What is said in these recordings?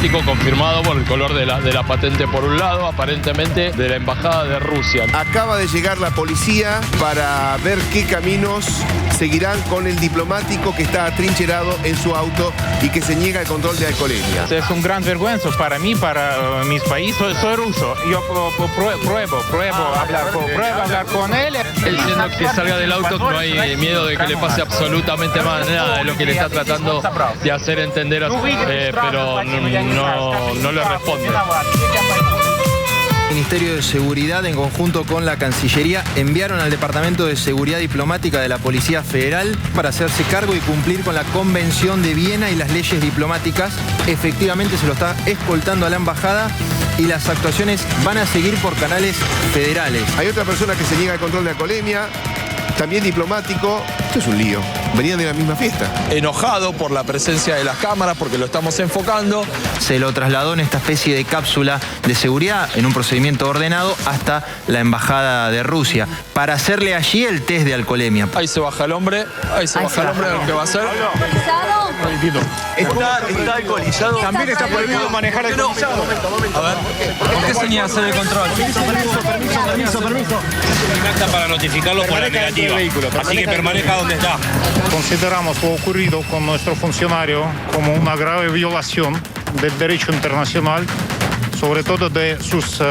diplomático confirmado por el color de la patente por un lado, aparentemente de la Embajada de Rusia. Acaba de llegar la policía para ver qué caminos seguirán con el diplomático que está atrincherado en su auto y que se niega el control de alcoholemia. Es un gran vergüenza para mí, para mi país. Soy ruso. Yo pruebo hablar con él. Él diciendo que salga del auto, no hay miedo de que le pase absolutamente nada de lo que le está tratando de hacer entender, pero no le responde. El Ministerio de Seguridad, en conjunto con la Cancillería, enviaron al Departamento de Seguridad Diplomática de la Policía Federal para hacerse cargo y cumplir con la Convención de Viena y las leyes diplomáticas. Efectivamente se lo está escoltando a la embajada y las actuaciones van a seguir por canales federales. Hay otra persona que se niega el control de alcoholemia, también diplomático. Esto es un lío. Venían de la misma fiesta. Enojado por la presencia de las cámaras porque lo estamos enfocando. Se lo trasladó en esta especie de cápsula de seguridad en un procedimiento ordenado hasta la Embajada de Rusia para hacerle allí el test de alcoholemia. Ahí se baja el hombre, lo que va a hacer. Está alcoholizado. También está prohibido manejar alcoholizado. A ver, ¿por qué se niega a hacer el control? Permiso. Un acta para notificarlo por la negativa. Así que permanezca donde está. Consideramos lo ocurrido con nuestro funcionario como una grave violación del derecho internacional, sobre todo de sus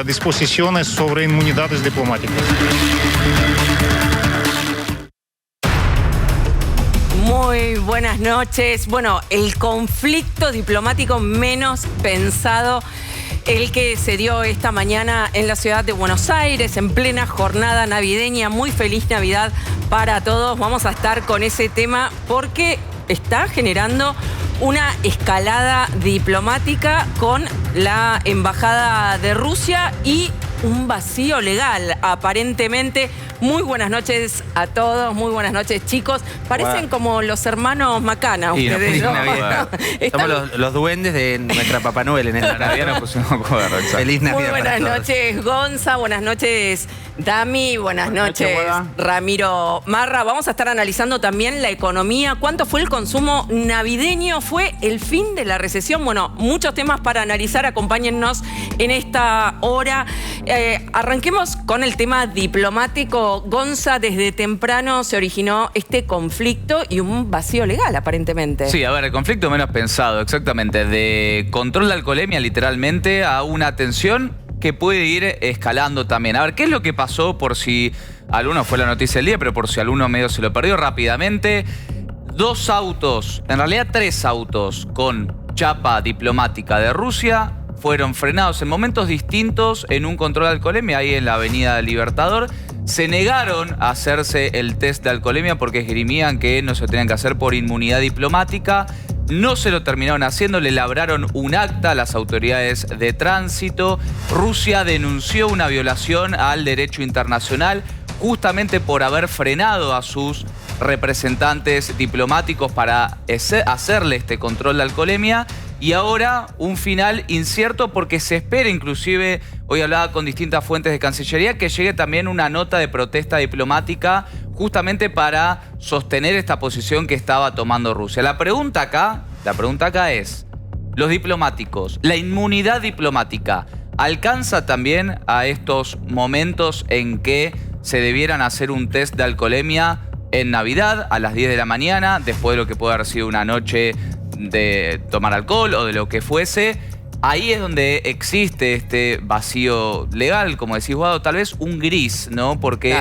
disposiciones sobre inmunidades diplomáticas. Muy buenas noches. Bueno, el conflicto diplomático menos pensado, el que se dio esta mañana en la ciudad de Buenos Aires, en plena jornada navideña. Muy feliz Navidad para todos. Vamos a estar con ese tema porque está generando una escalada diplomática con la Embajada de Rusia y un vacío legal, aparentemente. Muy buenas noches a todos, muy buenas noches, chicos. Parecen como los hermanos Macana ustedes, ¿no? Somos los duendes de nuestra Papá Noel en esta Navidad. Nos pusimos acuerdo. Feliz Navidad. Muy buenas noches, Gonza. Buenas noches, Dami. Buenas noches, Ramiro Marra. Vamos a estar analizando también la economía. ¿Cuánto fue el consumo navideño? ¿Fue el fin de la recesión? Bueno, muchos temas para analizar. Acompáñennos en esta hora. Arranquemos con el tema diplomático. Gonza, desde temprano se originó este conflicto y un vacío legal, aparentemente. Sí, a ver, el conflicto menos pensado, exactamente. De control de alcoholemia, literalmente, a una tensión que puede ir escalando también. A ver, ¿qué es lo que pasó? Por si alguno fue la noticia del día, pero por si alguno medio se lo perdió rápidamente. 2 autos, en realidad 3 autos con chapa diplomática de Rusia fueron frenados en momentos distintos en un control de alcoholemia ahí en la Avenida Libertador. Se negaron a hacerse el test de alcoholemia porque esgrimían que no se tenían que hacer por inmunidad diplomática. No se lo terminaron haciendo, le labraron un acta a las autoridades de tránsito. Rusia denunció una violación al derecho internacional justamente por haber frenado a sus representantes diplomáticos para hacerle este control de alcoholemia. Y ahora un final incierto porque se espera, inclusive, hoy hablaba con distintas fuentes de Cancillería, que llegue también una nota de protesta diplomática justamente para sostener esta posición que estaba tomando Rusia. La pregunta acá es, los diplomáticos, la inmunidad diplomática, ¿alcanza también a estos momentos en que se debieran hacer un test de alcoholemia en Navidad a las 10 de la mañana, después de lo que puede haber sido una noche de tomar alcohol o de lo que fuese? Ahí es donde existe este vacío legal, como decís, Guado, tal vez un gris, ¿no? Porque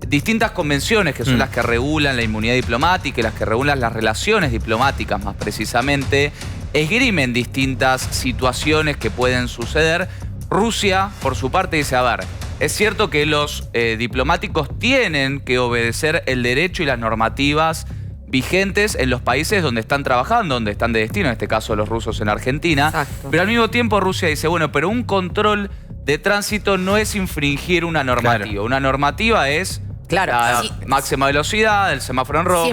distintas convenciones, que son las que regulan la inmunidad diplomática y las que regulan las relaciones diplomáticas más precisamente, esgrimen distintas situaciones que pueden suceder. Rusia, por su parte, dice, a ver, es cierto que los diplomáticos tienen que obedecer el derecho y las normativas vigentes en los países donde están trabajando, donde están de destino, en este caso los rusos en Argentina. Exacto. Pero al mismo tiempo Rusia dice, bueno, pero un control de tránsito no es infringir una normativa. Claro. Una normativa es Claro, La sí. máxima velocidad, el semáforo en rojo.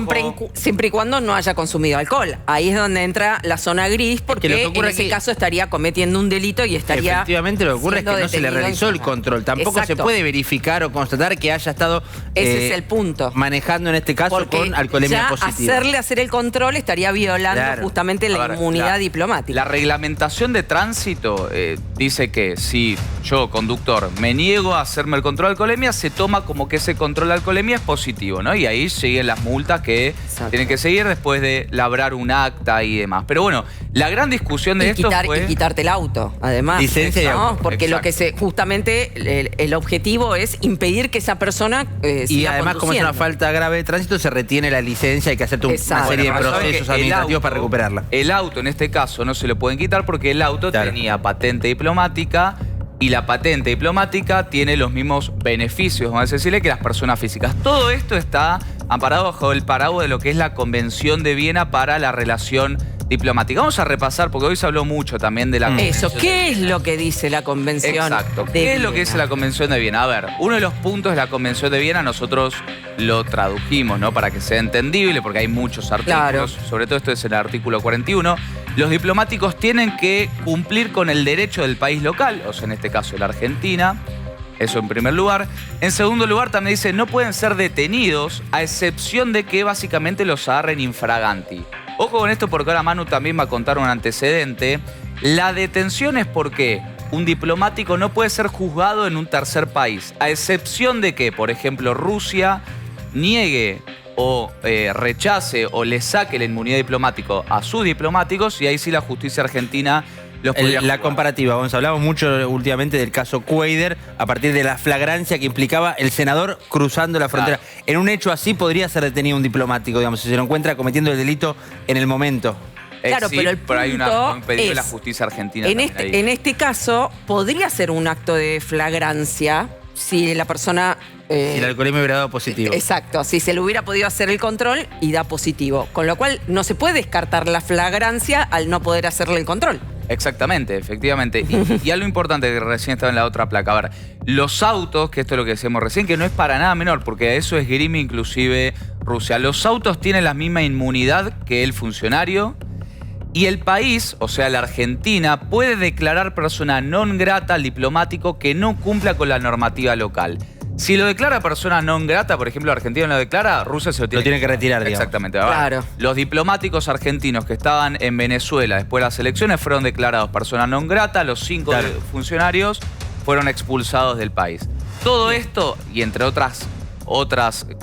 Siempre y cuando no haya consumido alcohol. Ahí es donde entra la zona gris, porque lo que ocurre en ese aquí- caso estaría cometiendo un delito y estaría... Efectivamente, lo que ocurre es que siendo no se le detenido realizó el en- control. Tampoco Exacto. se puede verificar o constatar que haya estado Ese es el punto. manejando en este caso Porque con alcoholemia ya positiva. hacerle hacer el control estaría violando Claro. justamente la A ver, inmunidad diplomática. La reglamentación de tránsito dice que si yo, conductor, me niego a hacerme el control de alcoholemia, se toma como que ese control de alcoholemia es positivo, ¿no? Y ahí siguen las multas que tienen que seguir después de labrar un acta y demás. Pero bueno, la gran discusión de esto fue... Y quitarte el auto, además. Licencia y ¿no? auto. Porque lo Exacto. que justamente el objetivo es impedir que esa persona Y siga además, como es una conduciendo. falta grave de tránsito, se retiene la licencia, hay que hacer una Exacto. serie de Bueno, pero saben procesos que el administrativos auto- para recuperarla. El auto en este caso no se lo pueden quitar porque el auto Claro. tenía patente diplomática y la patente diplomática tiene los mismos beneficios, vamos a decirle, que las personas físicas. Todo esto está amparado bajo el paraguas de lo que es la Convención de Viena para la relación diplomática. Vamos a repasar, porque hoy se habló mucho también de la Convención Eso, ¿qué de es Viena. lo que dice la convención? Exacto. de ¿Qué es lo que Viena? dice la Convención de Viena? A ver, uno de los puntos de la Convención de Viena nosotros lo tradujimos, ¿no? Para que sea entendible, porque hay muchos artículos. Claro. Sobre todo esto es el artículo 41. Los diplomáticos tienen que cumplir con el derecho del país local, o sea, en este caso la Argentina. Eso en primer lugar. En segundo lugar también dice, no pueden ser detenidos a excepción de que básicamente los agarren infraganti. Ojo con esto porque ahora Manu también va a contar un antecedente. La detención es porque un diplomático no puede ser juzgado en un tercer país, a excepción de que, por ejemplo, Rusia niegue o rechace o le saque la inmunidad diplomática a sus diplomáticos y ahí sí la justicia argentina los podría La juzgar. comparativa, Gonzalo, hablamos mucho últimamente del caso Cuader a partir de la flagrancia que implicaba el senador cruzando la frontera. Claro. En un hecho así podría ser detenido un diplomático, digamos, si se lo encuentra cometiendo el delito en el momento. Claro, Sí, pero el hay punto un pedido de la es, justicia argentina. En también ahí. este caso, podría ser un acto de flagrancia si la persona... Si el alcoholemia hubiera dado positivo. Exacto, si se le hubiera podido hacer el control y da positivo. Con lo cual, no se puede descartar la flagrancia al no poder hacerle el control. Exactamente, efectivamente. Y algo importante que recién estaba en la otra placa. A ver, los autos, que esto es lo que decíamos recién, que no es para nada menor, porque eso esgrime inclusive Rusia. Los autos tienen la misma inmunidad que el funcionario. Y el país, o sea, la Argentina, puede declarar persona non grata al diplomático que no cumpla con la normativa local. Si lo declara persona non grata, por ejemplo, Argentina lo declara, Rusia se lo tiene que retirar, digamos. Exactamente. A ver, Claro. los diplomáticos argentinos que estaban en Venezuela después de las elecciones fueron declarados persona non grata, los 5 Claro. funcionarios fueron expulsados del país. Todo esto, y entre otras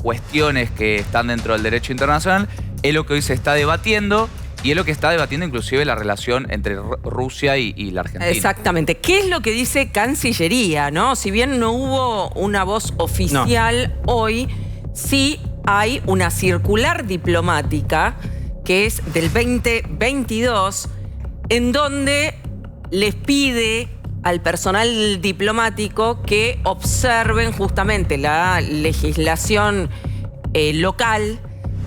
cuestiones que están dentro del derecho internacional, es lo que hoy se está debatiendo. Y es lo que está debatiendo inclusive la relación entre Rusia y la Argentina. Exactamente. ¿Qué es lo que dice Cancillería, no? Si bien no hubo una voz oficial hoy, sí hay una circular diplomática que es del 2022, en donde les pide al personal diplomático que observen justamente la legislación local,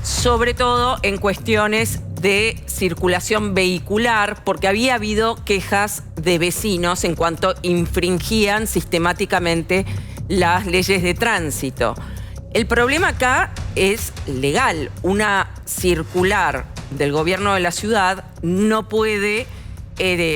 sobre todo en cuestiones de circulación vehicular, porque había habido quejas de vecinos en cuanto infringían sistemáticamente las leyes de tránsito. El problema acá es legal. Una circular del gobierno de la ciudad no puede,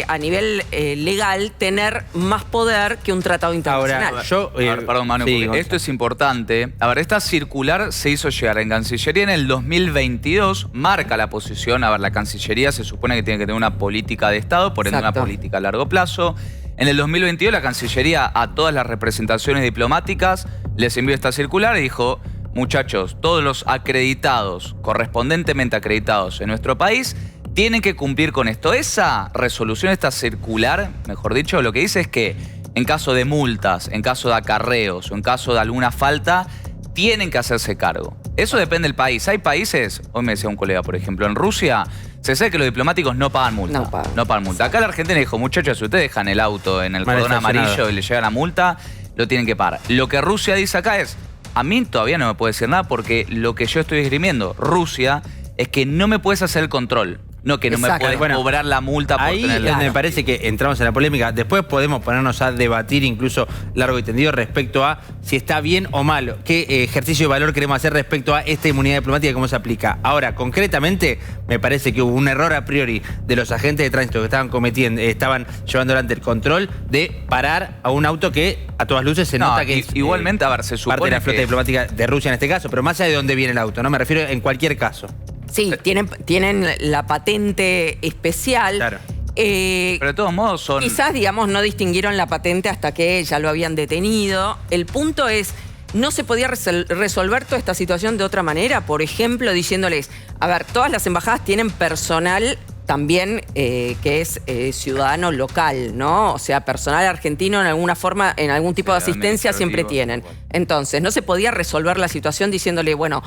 a nivel legal, tener más poder que un tratado internacional. Ahora, yo... A ver, perdón, Manu, sí, porque Gonzalo. esto es importante. A ver, esta circular se hizo llegar en Cancillería en el 2022, marca la posición. A ver, la Cancillería se supone que tiene que tener una política de Estado, por ende Exacto. una política a largo plazo. En el 2022 la Cancillería a todas las representaciones diplomáticas les envió esta circular y dijo, muchachos, todos los acreditados, correspondentemente acreditados en nuestro país, tienen que cumplir con esto. Esa resolución, esta circular, mejor dicho, lo que dice es que en caso de multas, en caso de acarreos o en caso de alguna falta, tienen que hacerse cargo. Eso depende del país. Hay países, hoy me decía un colega, por ejemplo, en Rusia, se sabe que los diplomáticos no pagan multa. No pagan. Multa. Acá la Argentina dijo, muchachos, si ustedes dejan el auto en el Mal cordón estacionado. amarillo y le llega la multa, lo tienen que pagar. Lo que Rusia dice acá es, a mí todavía no me puede decir nada porque lo que yo estoy esgrimiendo, Rusia, es que no me puedes hacer el control. no que no me puedes cobrar la multa por ahí tener me parece que entramos en la polémica. Después podemos ponernos a debatir incluso largo y tendido respecto a si está bien o mal, qué ejercicio de valor queremos hacer respecto a esta inmunidad diplomática y cómo se aplica. Ahora, concretamente, me parece que hubo un error a priori de los agentes de tránsito que estaban llevando adelante el control de parar a un auto que a todas luces se nota que igualmente, a ver, se supone parte de la flota diplomática de Rusia en este caso, pero más allá de dónde viene el auto, ¿no? Me refiero en cualquier caso. Sí, tienen la patente especial. Claro. Pero de todos modos son... Quizás, digamos, no distinguieron la patente hasta que ya lo habían detenido. El punto es, ¿no se podía resolver toda esta situación de otra manera? Por ejemplo, diciéndoles, a ver, todas las embajadas tienen personal también que es ciudadano local, ¿no? O sea, personal argentino en alguna forma, en algún tipo de asistencia siempre tienen. Entonces, ¿no se podía resolver la situación diciéndole, bueno,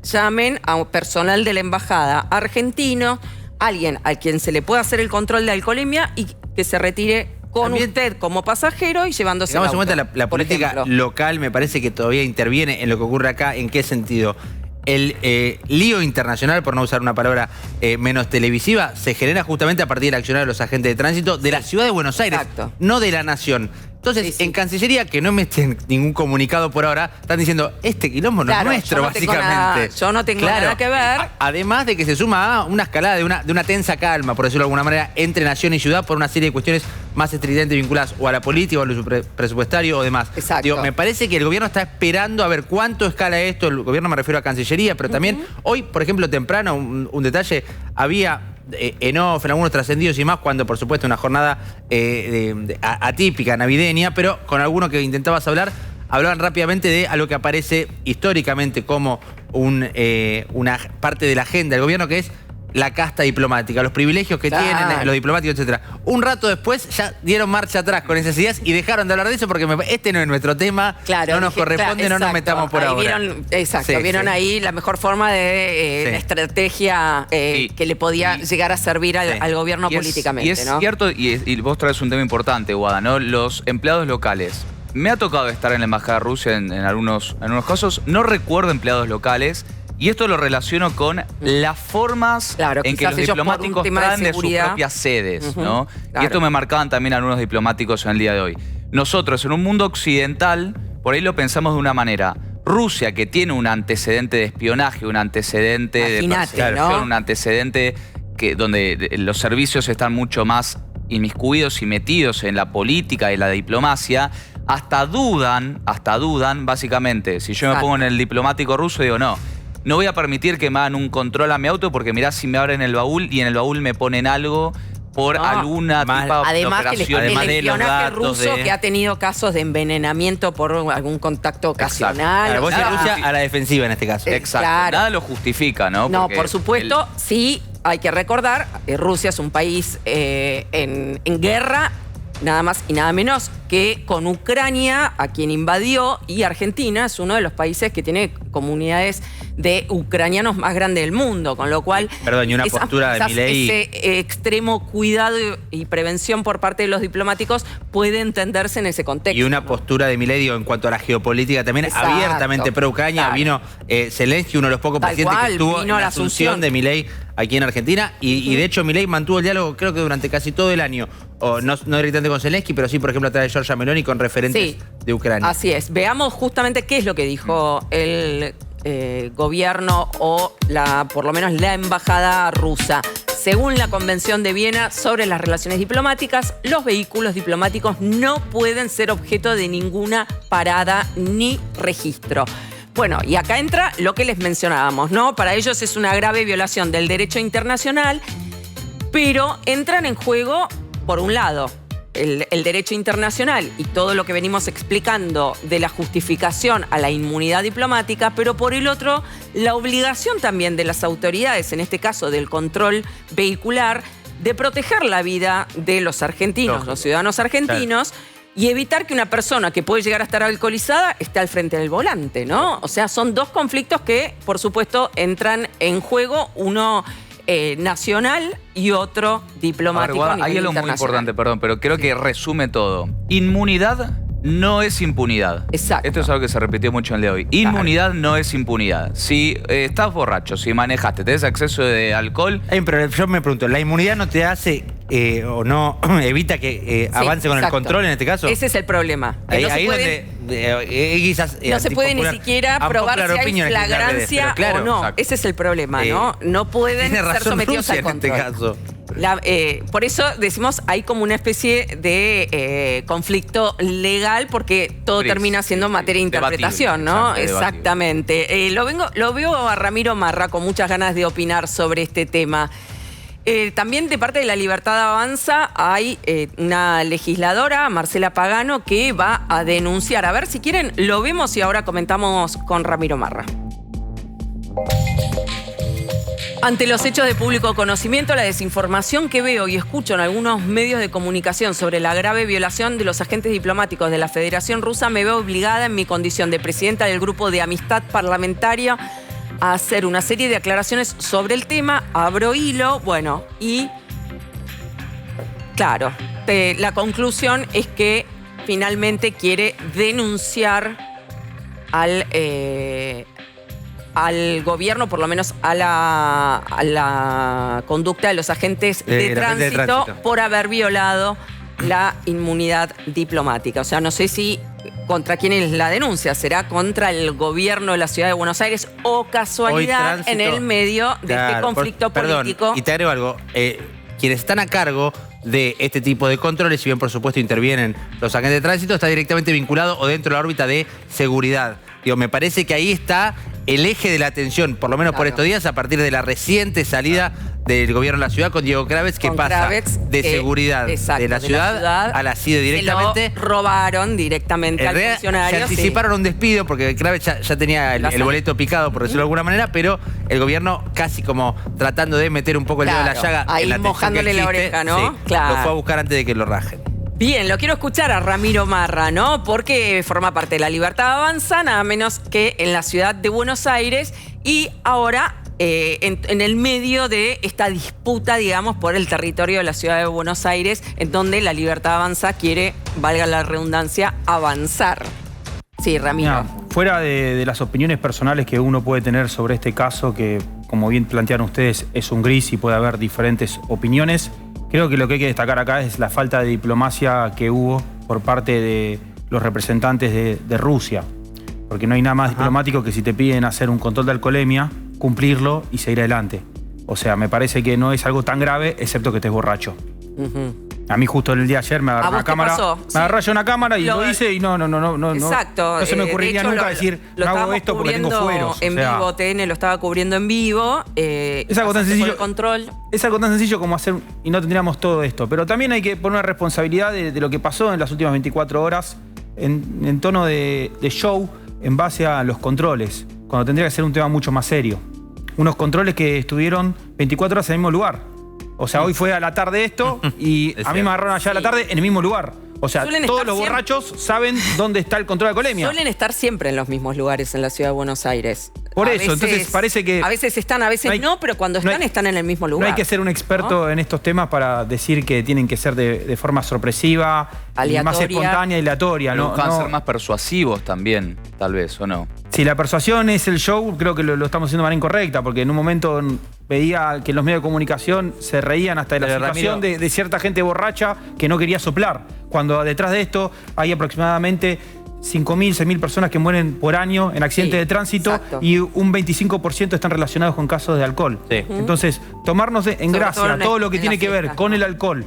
llamen a personal de la embajada argentino, alguien a quien se le pueda hacer el control de alcoholemia y que se retire con usted como pasajero y llevándose el auto? Tengamos en cuenta la política local, me parece que todavía interviene en lo que ocurre acá. ¿En qué sentido? El lío internacional, por no usar una palabra menos televisiva, se genera justamente a partir del accionar de los agentes de tránsito de la ciudad de Buenos Aires, no de la nación. Entonces, en Cancillería, que no emiten ningún comunicado por ahora, están diciendo, este quilombo no es nuestro, básicamente. Yo no tengo nada que ver. Además de que se suma a una escalada de una tensa calma, por decirlo de alguna manera, entre nación y ciudad por una serie de cuestiones más estridentes vinculadas o a la política o a lo presupuestario o demás. Exacto. Digo, me parece que el gobierno está esperando a ver cuánto escala esto. El gobierno, me refiero a Cancillería, pero también hoy, por ejemplo, temprano, un detalle, había... en algunos trascendidos y más, cuando por supuesto una jornada atípica, navideña, pero con alguno que intentabas hablaban rápidamente de algo que aparece históricamente como una parte de la agenda del gobierno, que es la casta diplomática, los privilegios que tienen los diplomáticos, etcétera. Un rato después ya dieron marcha atrás con esas ideas y dejaron de hablar de eso porque este no es nuestro tema, no nos corresponde, no nos metamos por ahora. Vieron ahí la mejor forma de la estrategia que le podía llegar a servir al gobierno políticamente. Y es cierto, y vos traes un tema importante, Guada, ¿no? Los empleados locales. Me ha tocado estar en la Embajada de Rusia en algunos casos, no recuerdo empleados locales. Y esto lo relaciono con las formas en que los diplomáticos traen de sus propias sedes, ¿no? Y esto me marcaban también algunos diplomáticos en el día de hoy. Nosotros, en un mundo occidental, por ahí lo pensamos de una manera. Rusia, que tiene un antecedente de espionaje, un antecedente de persecución, un antecedente donde los servicios están mucho más inmiscuidos y metidos en la política y la diplomacia, hasta dudan, básicamente. Si yo me pongo en el diplomático ruso, digo, no voy a permitir que me hagan un control a mi auto porque mirá si me abren el baúl y en el baúl me ponen algo por alguna tipo de operación. Además el espionaje ruso que ha tenido casos de envenenamiento por algún contacto ocasional. Vos decís Rusia a la defensiva en este caso. Exacto. Nada lo justifica, ¿no? No, por supuesto, sí hay que recordar, Rusia es un país en guerra, nada más y nada menos que con Ucrania, a quien invadió, y Argentina es uno de los países que tiene comunidades de ucranianos más grandes del mundo, con lo cual... Perdón, y una postura de Milei... Ese extremo cuidado y prevención por parte de los diplomáticos puede entenderse en ese contexto. Y una postura de Milei, digo, en cuanto a la geopolítica también abiertamente pro-Ucrania. Vino Zelensky, uno de los pocos presidentes que estuvo en la asunción de Milei aquí en Argentina, y de hecho Milei mantuvo el diálogo creo que durante casi todo el año, no directamente con Zelensky, pero sí, por ejemplo, a través de Giorgia Meloni con referentes de Ucrania. Así es. Veamos justamente qué es lo que dijo el gobierno o por lo menos la embajada rusa. Según la Convención de Viena sobre las relaciones diplomáticas, los vehículos diplomáticos no pueden ser objeto de ninguna parada ni registro. Bueno, y acá entra lo que les mencionábamos, ¿no? Para ellos es una grave violación del derecho internacional, pero entran en juego, por un lado, el derecho internacional y todo lo que venimos explicando de la justificación a la inmunidad diplomática, pero por el otro, la obligación también de las autoridades, en este caso del control vehicular, de proteger la vida de los argentinos, los ciudadanos argentinos, y evitar que una persona que puede llegar a estar alcoholizada esté al frente del volante, ¿no? O sea, son dos conflictos que, por supuesto, entran en juego, uno nacional y otro diplomático. Hay algo muy importante, perdón, pero creo que resume todo. Inmunidad no es impunidad. Exacto. Esto es algo que se repitió mucho en el de hoy. Inmunidad no es impunidad. Si estás borracho, si manejaste, tenés acceso de alcohol... Pero yo me pregunto, ¿la inmunidad no te hace o no evita que avance con exacto. el control en este caso? Ese es el problema. Ahí, no se ahí puede, quizás, no se puede ni siquiera probar si hay flagrancia o no. Exacto. Ese es el problema, ¿no? No pueden ser sometidos al control. En este caso. Por eso decimos, hay como una especie de conflicto legal porque todo termina siendo materia de interpretación, ¿no? Exactamente. Lo veo a Ramiro Marra con muchas ganas de opinar sobre este tema. También de parte de La Libertad Avanza hay una legisladora, Marcela Pagano, que va a denunciar. A ver, si quieren, lo vemos y ahora comentamos con Ramiro Marra. Ante los hechos de público conocimiento, la desinformación que veo y escucho en algunos medios de comunicación sobre la grave violación de los agentes diplomáticos de la Federación Rusa, me veo obligada en mi condición de presidenta del Grupo de Amistad Parlamentaria a hacer una serie de aclaraciones sobre el tema. Abro hilo, bueno, y claro, la conclusión es que finalmente quiere denunciar al gobierno, por lo menos a la conducta de los agentes de tránsito por haber violado la inmunidad diplomática. O sea, no sé si contra quién es la denuncia. ¿Será contra el gobierno de la Ciudad de Buenos Aires o casualidad en el medio de este conflicto político? Perdón, y te agrego algo. Quienes están a cargo de este tipo de controles, si bien por supuesto intervienen los agentes de tránsito, está directamente vinculado o dentro de la órbita de seguridad. Digo, me parece que ahí está el eje de la atención, por lo menos por estos días, a partir de la reciente salida del gobierno de la ciudad con Diego Kravetz, que pasa de seguridad de la ciudad a la CIDE directamente. Se lo robaron directamente al funcionario. Se anticiparon un despido porque Kravetz ya tenía el boleto picado, por decirlo de alguna manera, pero el gobierno casi como tratando de meter un poco el dedo en la llaga. Ahí en la mojándole la oreja, ¿no? Sí, lo fue a buscar antes de que lo rajen. Bien, lo quiero escuchar a Ramiro Marra, ¿no? Porque forma parte de La Libertad Avanza, nada menos que en la ciudad de Buenos Aires, y ahora en el medio de esta disputa, digamos, por el territorio de la ciudad de Buenos Aires, en donde La Libertad Avanza quiere, valga la redundancia, avanzar. Sí, Ramiro. Fuera de las opiniones personales que uno puede tener sobre este caso, que como bien plantearon ustedes, es un gris y puede haber diferentes opiniones, creo que lo que hay que destacar acá es la falta de diplomacia que hubo por parte de los representantes de Rusia. Porque no hay nada más diplomático que si te piden hacer un control de alcoholemia, cumplirlo y seguir adelante. O sea, me parece que no es algo tan grave, excepto que estés borracho. A mí justo en el día de ayer me agarró una cámara. Me agarró yo una cámara y lo hice y no. Exacto. No se me ocurriría nunca decir, no hago esto porque tengo fueros. En vivo, TN lo estaba cubriendo en vivo. Es algo tan sencillo. Es algo tan sencillo como hacer, y no tendríamos todo esto. Pero también hay que poner una responsabilidad de lo que pasó en las últimas 24 horas en tono de show en base a los controles, cuando tendría que ser un tema mucho más serio. Unos controles que estuvieron 24 horas en el mismo lugar. O sea, hoy fue a la tarde esto y a mí me agarraron allá a la tarde en el mismo lugar. O sea, todos los borrachos saben dónde está el control de alcoholemia. Suelen estar siempre en los mismos lugares en la ciudad de Buenos Aires. Por eso, entonces parece que... A veces están, a veces no, pero cuando están en el mismo lugar. No hay que ser un experto en estos temas para decir que tienen que ser de forma sorpresiva, más espontánea y aleatoria. No van a ser más persuasivos también, tal vez, ¿o no? Si la persuasión es el show, creo que lo estamos haciendo de manera incorrecta, porque en un momento veía que los medios de comunicación se reían hasta de la situación de cierta gente borracha que no quería soplar, cuando detrás de esto hay aproximadamente 5.000, 6.000 personas que mueren por año en accidentes de tránsito y un 25% están relacionados con casos de alcohol. Entonces, tomarnos en gracia todo lo que tiene que ver con el alcohol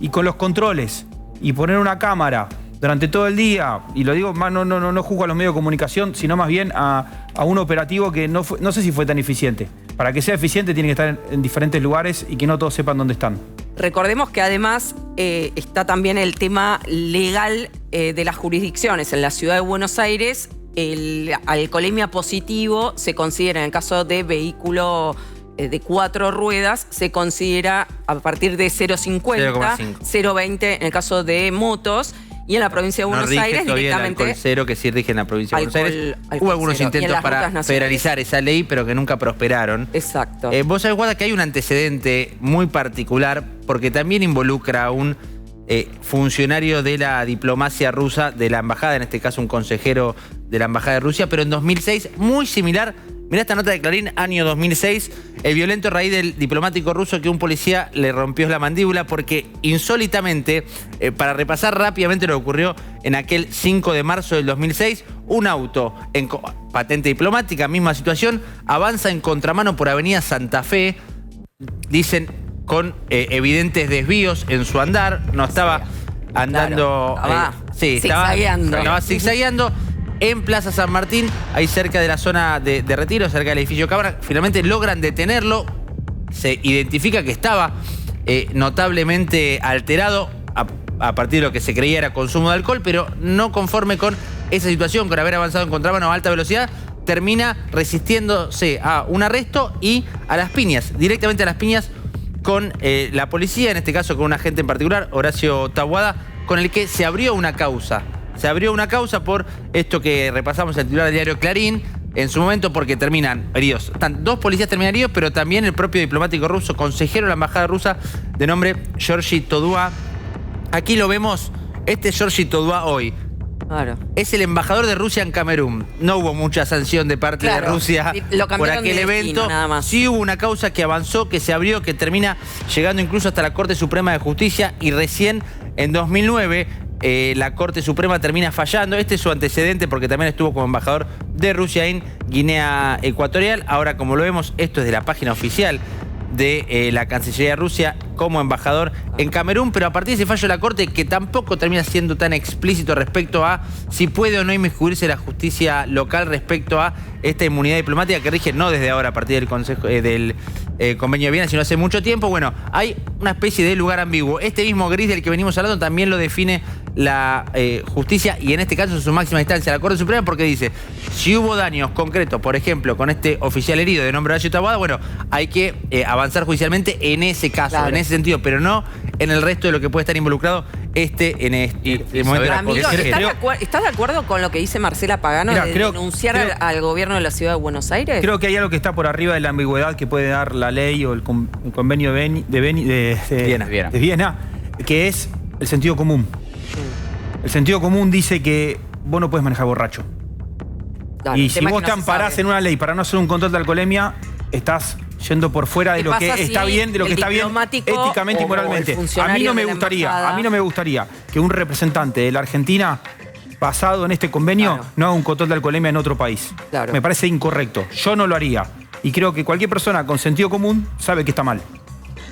y con los controles y poner una cámara durante todo el día, y lo digo, no juzgo a los medios de comunicación, sino más bien a un operativo que no sé si fue tan eficiente. Para que sea eficiente tiene que estar en diferentes lugares y que no todos sepan dónde están. Recordemos que además está también el tema legal de las jurisdicciones. En la ciudad de Buenos Aires, el alcoholemia positivo se considera, en el caso de vehículo de 4 ruedas, se considera a partir de 0,50, 0,20 en el caso de motos. Y en la provincia de Buenos Aires directamente... El alcohol cero, que sí rige en la provincia de Buenos Aires. Hubo algunos intentos para federalizar esa ley, pero que nunca prosperaron. Exacto. Vos sabés, Guada, que hay un antecedente muy particular, porque también involucra a un funcionario de la diplomacia rusa, de la embajada, en este caso un consejero de la embajada de Rusia, pero en 2006, muy similar. Mirá esta nota de Clarín, año 2006, el violento raíz del diplomático ruso que un policía le rompió la mandíbula porque insólitamente, para repasar rápidamente lo que ocurrió en aquel 5 de marzo del 2006, un auto en patente diplomática, misma situación, avanza en contramano por Avenida Santa Fe, dicen con evidentes desvíos en su andar, no estaba andando... Claro, estaba zigzagueando. En Plaza San Martín, ahí cerca de la zona de retiro, cerca del edificio Cámara, finalmente logran detenerlo. Se identifica que estaba notablemente alterado a partir de lo que se creía era consumo de alcohol, pero no conforme con esa situación, con haber avanzado en contramano a alta velocidad, termina resistiéndose a un arresto y a las piñas, directamente a las piñas con la policía, en este caso con un agente en particular, Horacio Taboada, con el que se abrió una causa. Se abrió una causa por esto que repasamos en el titular del diario Clarín, en su momento porque terminan heridos. Dos policías terminan heridos, pero también el propio diplomático ruso, consejero de la embajada rusa, de nombre Georgi Todua. Aquí lo vemos, este Georgi Todua hoy. Claro. Es el embajador de Rusia en Camerún. No hubo mucha sanción de parte de Rusia por aquel evento. Nada más. Sí hubo una causa que avanzó, que se abrió, que termina llegando incluso hasta la Corte Suprema de Justicia y recién en 2009... la Corte Suprema termina fallando. Este es su antecedente porque también estuvo como embajador de Rusia en Guinea Ecuatorial. Ahora, como lo vemos, esto es de la página oficial de la Cancillería de Rusia como embajador en Camerún, pero a partir de ese fallo de la Corte, que tampoco termina siendo tan explícito respecto a si puede o no inmiscuirse la justicia local respecto a esta inmunidad diplomática que rige no desde ahora a partir del Convenio de Viena, sino hace mucho tiempo. Bueno, hay una especie de lugar ambiguo. Este mismo gris del que venimos hablando también lo define la justicia y en este caso en su máxima instancia la Corte Suprema, porque dice, si hubo daños concretos, por ejemplo, con este oficial herido de nombre Horacio Taboada, bueno, hay que avanzar judicialmente en ese caso, en ese sentido, pero no en el resto de lo que puede estar involucrado en este momento de la consejera. ¿Estás de acuerdo con lo que dice Marcela Pagano de denunciar al gobierno de la ciudad de Buenos Aires? Creo que hay algo que está por arriba de la ambigüedad que puede dar la ley o el convenio de Viena, que es el sentido común. El sentido común dice que vos no puedes manejar borracho. Claro, y si vos te amparás en una ley para no hacer un control de alcoholemia, estás yendo por fuera de lo que está bien, de lo que está bien éticamente y moralmente. A mí no me gustaría que un representante de la Argentina, basado en este convenio, no haga un control de alcoholemia en otro país. Claro. Me parece incorrecto. Yo no lo haría. Y creo que cualquier persona con sentido común sabe que está mal.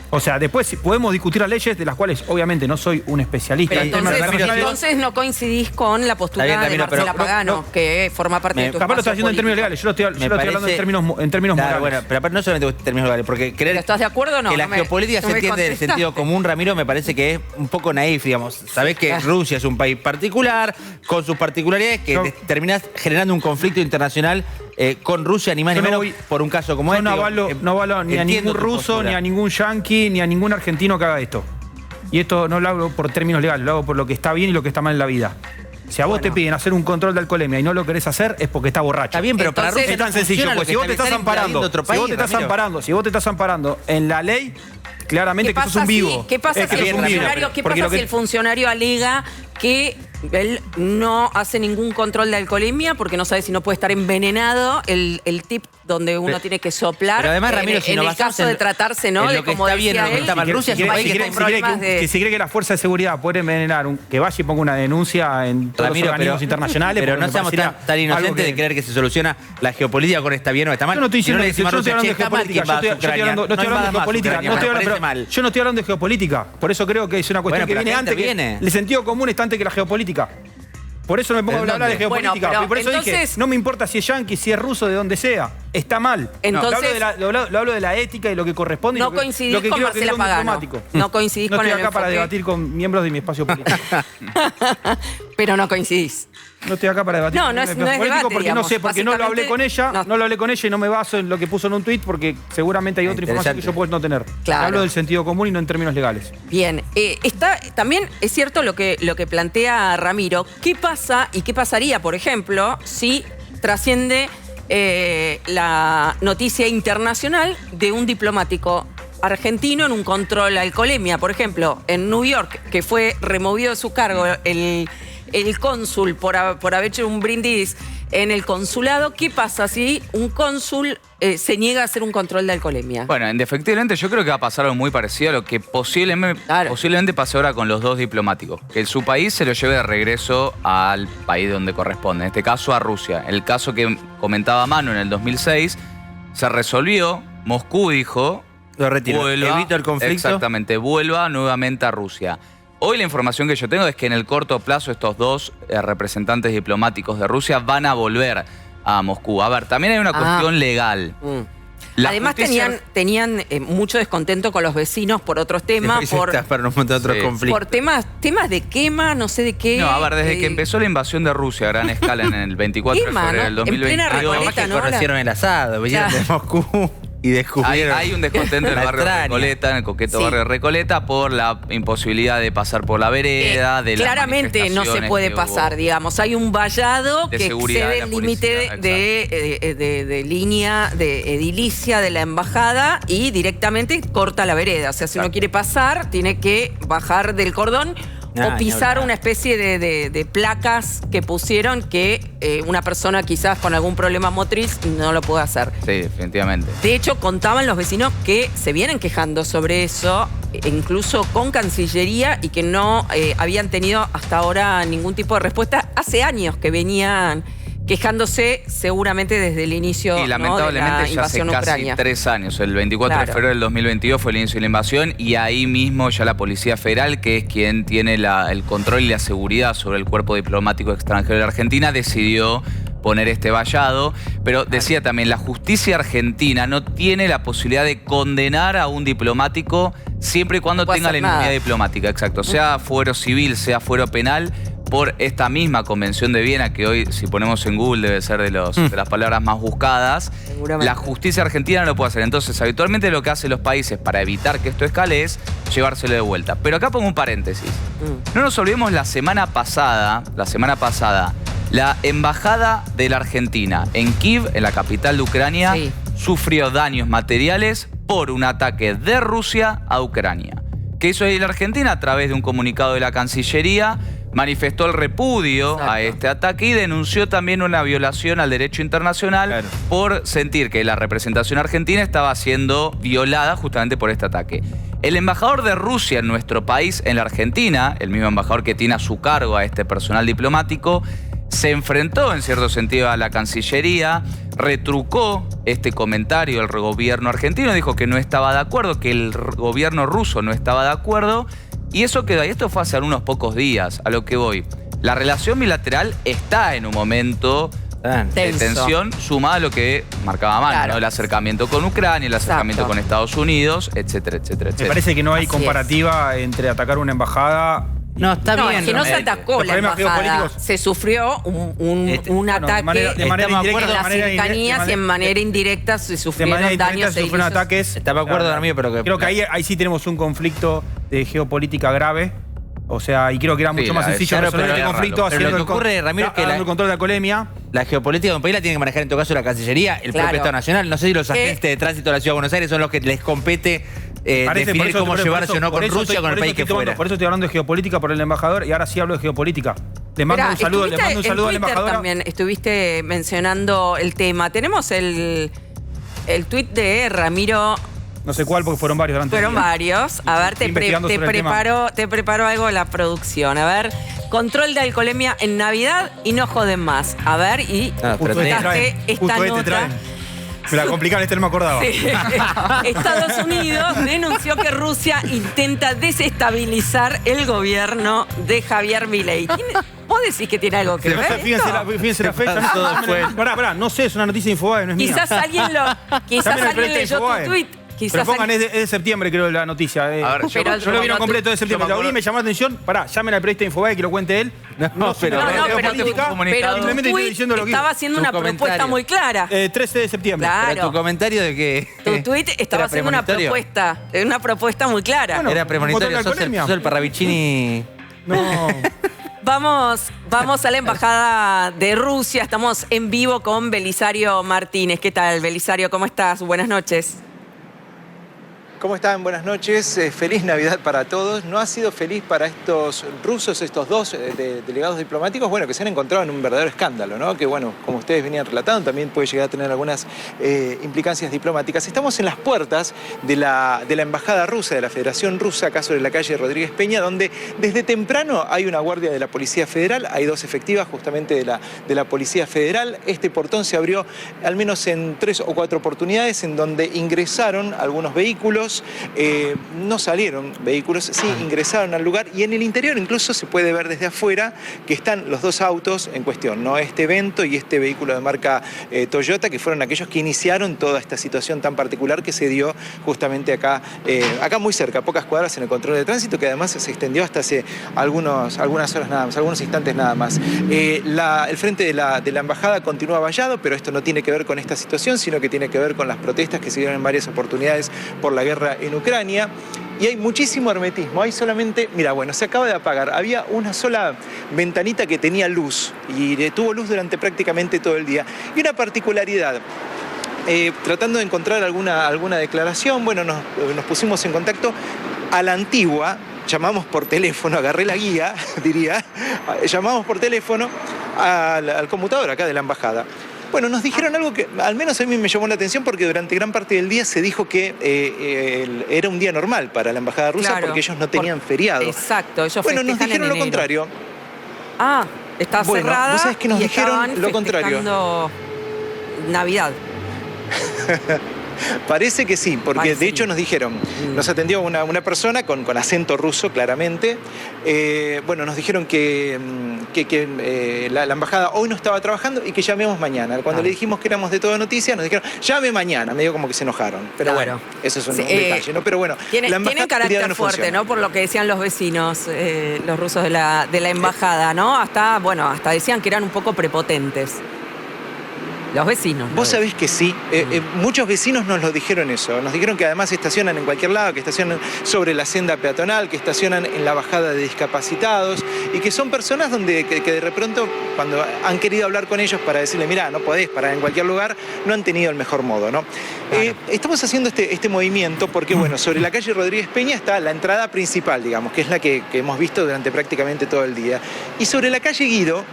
O sea, después podemos discutir las leyes de las cuales obviamente no soy un especialista. Pero entonces no coincidís con la postura de Marcela Pagano, que forma parte de tu Capaz lo estás haciendo en términos legales, yo lo estoy hablando en términos morales. Bueno, pero aparte no solamente en términos legales, porque creer ¿estás de acuerdo o no? Que la geopolítica se entiende del sentido común, Ramiro, me parece que es un poco naif, digamos. Sabés que Rusia es un país particular, con sus particularidades, que terminás generando un conflicto internacional con Rusia, ni más ni menos, por un caso como este. No avalo ni a ningún ruso, ni a ningún yanqui, ni a ningún argentino que haga esto. Y esto no lo hago por términos legales, lo hago por lo que está bien y lo que está mal en la vida. Si a vos te piden hacer un control de alcoholemia y no lo querés hacer, es porque está borracho. Está bien, pero para Rusia es tan sencillo. Pues si vos te estás amparando en la ley, claramente que sos un vivo. ¿Qué pasa si el funcionario alega que él no hace ningún control de alcoholemia porque no sabe si no puede estar envenenado el tip donde uno tiene que soplar? Pero además, Ramiro, en el caso de tratarse, ¿no? De como decía él, Rusia es un país que está en que si cree que la fuerza de seguridad puede envenenar, que vaya y ponga una denuncia en todos los organismos internacionales. Pero no seamos tan inocentes de creer que se soluciona la geopolítica con está bien o está mal. Yo no estoy diciendo que yo estoy hablando de geopolítica. Yo no estoy hablando de geopolítica. Por eso creo que es una cuestión que viene antes. El sentido común está antes que la geopolítica. Por eso no me pongo a hablar de geopolítica. Bueno, por eso dije, no me importa si es yanqui, si es ruso, de donde sea. Está mal. Entonces, lo hablo de la ética y lo que corresponde. No coincidís con Marcela Pagano. No coincidís con el enfoque. No estoy acá para debatir con miembros de mi espacio político. Pero no coincidís. No estoy acá para debatir no es debate, porque digamos, no sé, porque no lo hablé con ella, no lo hablé con ella y no me baso en lo que puso en un tuit porque seguramente hay otra información que yo puedo no tener. Claro. Hablo del sentido común y no en términos legales. Bien, también es cierto lo que plantea Ramiro. ¿Qué pasa y qué pasaría, por ejemplo, si trasciende la noticia internacional de un diplomático argentino en un control de alcoholemia. Por ejemplo, en New York, que fue removido de su cargo el cónsul por haber hecho un brindis en el consulado. ¿Qué pasa si un cónsul se niega a hacer un control de alcoholemia? Bueno, efectivamente yo creo que va a pasar algo muy parecido a lo que posiblemente pase ahora con los dos diplomáticos. Que su país se lo lleve de regreso al país donde corresponde, en este caso a Rusia. El caso que comentaba Manu en el 2006 se resolvió, Moscú dijo... Lo retiro, evito el conflicto. Exactamente, vuelva nuevamente a Rusia. Hoy la información que yo tengo es que en el corto plazo estos dos representantes diplomáticos de Rusia van a volver a Moscú. A ver, también hay una cuestión legal. Además tenían mucho descontento con los vecinos por otros temas, por temas de quema, no sé de qué. No, a ver, desde que empezó la invasión de Rusia a gran escala en el 24 de febrero del 2022. Que conocieron el asado, vinieron de Moscú. Y descubrieron. Hay un descontento en el barrio de Recoleta, en el coqueto barrio de Recoleta, por la imposibilidad de pasar por la vereda, de claramente no se puede pasar, digamos. Hay un vallado que excede el límite de línea de edilicia de la embajada y directamente corta la vereda. O sea, si uno quiere pasar, tiene que bajar del cordón o pisar una especie de placas que pusieron que una persona quizás con algún problema motriz no lo puede hacer. Sí, definitivamente. De hecho, contaban los vecinos que se vienen quejando sobre eso, incluso con Cancillería, y que no habían tenido hasta ahora ningún tipo de respuesta. Hace años que venían quejándose, seguramente desde el inicio, y lamentablemente de la invasión ya hace ucrania. casi 3 años. El 24 de febrero del 2022 fue el inicio de la invasión y ahí mismo ya la Policía Federal, que es quien tiene el control y la seguridad sobre el cuerpo diplomático extranjero de Argentina, decidió poner este vallado. Pero decía también, la justicia argentina no tiene la posibilidad de condenar a un diplomático siempre y cuando tenga la inmunidad diplomática. Exacto. Sea fuero civil, sea fuero penal, por esta misma Convención de Viena, que hoy, si ponemos en Google, debe ser de las palabras más buscadas. La justicia argentina no lo puede hacer. Entonces, habitualmente lo que hacen los países para evitar que esto escale es llevárselo de vuelta. Pero acá pongo un paréntesis. No nos olvidemos la semana pasada, la embajada de la Argentina en Kiev, en la capital de Ucrania, sufrió daños materiales por un ataque de Rusia a Ucrania. ¿Qué hizo ahí la Argentina? A través de un comunicado de la Cancillería, manifestó el repudio a este ataque y denunció también una violación al derecho internacional por sentir que la representación argentina estaba siendo violada justamente por este ataque. El embajador de Rusia en nuestro país, en la Argentina, el mismo embajador que tiene a su cargo a este personal diplomático, se enfrentó en cierto sentido a la Cancillería, retrucó este comentario el gobierno argentino, dijo que no estaba de acuerdo, que el gobierno ruso no estaba de acuerdo. Y eso quedó ahí. Esto fue hace unos pocos días, a lo que voy. La relación bilateral está en un momento de tensión, sumada a lo que marcaba Manu, ¿no? El acercamiento con Ucrania, el acercamiento con Estados Unidos, etcétera, etcétera, etcétera. Me parece que no hay comparativa entre atacar una embajada... No, está bien. Es que no se atacó la embajada. Se sufrió un ataque de manera en las cercanías y en manera indirecta se sufrieron daños. Se sufrieron ataques. Estaba de acuerdo, Ramiro, pero creo que ahí sí tenemos un conflicto de geopolítica grave. O sea, y creo que era mucho más sencillo resolver este conflicto haciendo lo que ocurre, Ramiro, es que el control de alcoholemia. La geopolítica de un país la tiene que manejar en todo caso la Cancillería, el propio Estado Nacional. No sé si los agentes de tránsito de la Ciudad de Buenos Aires son los que les compete definir cómo llevarse o no con Rusia, con el país que fuera. Por eso estoy hablando de geopolítica por el embajador y ahora sí hablo de geopolítica. Le mando un saludo al embajador. También estuviste mencionando el tema. Tenemos el tuit de Ramiro. No sé cuál, porque fueron varios. Fueron varios. A ver, te preparo algo de la producción. A ver, control de alcoholemia en Navidad y no joden más. A ver, y esta nota... Me la complicaron, no me acordaba. Sí. Estados Unidos denunció que Rusia intenta desestabilizar el gobierno de Javier Milei. ¿Vos decís que tiene algo que ver? Fíjense la fecha. Pará, no sé, es una noticia de Infobae, no es mía. Quizás alguien leyó tu tuit. Pero pongan, es de septiembre, creo, la noticia. A ver, yo lo vieron completo de septiembre. La me llamó la atención. Pará, llamen al periodista de Infobae que lo cuente él. Pero tu tuit estaba haciendo una propuesta muy clara. 13 de septiembre. Claro. Pero tu comentario de que... Tu tuit estaba haciendo una propuesta muy clara. Bueno, era premonitorio. Sos el Parravicini... No... Vamos a la embajada de Rusia. Estamos en vivo con Belisario Martínez. ¿Qué tal, Belisario? ¿Cómo estás? Buenas noches. ¿Cómo están? Buenas noches. Feliz Navidad para todos. No ha sido feliz para estos rusos, estos dos delegados diplomáticos, bueno, que se han encontrado en un verdadero escándalo, ¿no? Que, bueno, como ustedes venían relatando, también puede llegar a tener algunas implicancias diplomáticas. Estamos en las puertas de la Embajada Rusa, de la Federación Rusa, acá sobre la calle Rodríguez Peña, donde desde temprano hay una guardia de la Policía Federal, hay dos efectivas justamente de la Policía Federal. Este portón se abrió al menos en 3 o 4 oportunidades en donde ingresaron algunos vehículos. No salieron vehículos, sí ingresaron al lugar y en el interior incluso se puede ver desde afuera que están los dos autos en cuestión, ¿no? Este evento y este vehículo de marca Toyota, que fueron aquellos que iniciaron toda esta situación tan particular que se dio justamente acá muy cerca, a pocas cuadras en el control de tránsito, que además se extendió hasta hace algunas horas nada más, algunos instantes nada más. El frente de la embajada continúa vallado, pero esto no tiene que ver con esta situación, sino que tiene que ver con las protestas que se dieron en varias oportunidades por la guerra en Ucrania. Y hay muchísimo hermetismo, hay solamente, mira, bueno, se acaba de apagar, había una sola ventanita que tenía luz y tuvo luz durante prácticamente todo el día. Y una particularidad, tratando de encontrar alguna declaración, bueno, nos pusimos en contacto a la antigua, llamamos por teléfono, agarré la guía, diría, llamamos por teléfono al conmutador acá de la embajada. Bueno, nos dijeron algo que al menos a mí me llamó la atención porque durante gran parte del día se dijo que era un día normal para la Embajada Rusa, claro, porque ellos no tenían feriado. Exacto, ellos bueno, nos dijeron lo contrario. Ah, está cerrada. Vos sabés que nos dijeron lo contrario. Navidad. Parece que sí, porque de hecho nos dijeron, nos atendió una persona con acento ruso claramente, bueno, nos dijeron que la embajada hoy no estaba trabajando y que llamemos mañana. Cuando le dijimos que éramos de Todo Noticias, nos dijeron, llame mañana, medio como que se enojaron. Pero bueno, eso es un detalle, ¿no? Pero bueno, tienen carácter fuerte, ¿no? Por lo que decían los vecinos, los rusos de la embajada, ¿no? Hasta decían que eran un poco prepotentes. Los vecinos. Vos sabés que sí. Muchos vecinos nos lo dijeron eso. Nos dijeron que además estacionan en cualquier lado, que estacionan sobre la senda peatonal, que estacionan en la bajada de discapacitados y que son personas que de repente, cuando han querido hablar con ellos para decirle, mirá, no podés parar en cualquier lugar, no han tenido el mejor modo, ¿no? Claro. Estamos haciendo este movimiento porque, bueno, sobre la calle Rodríguez Peña está la entrada principal, digamos, que es la que hemos visto durante prácticamente todo el día. Y sobre la calle Guido,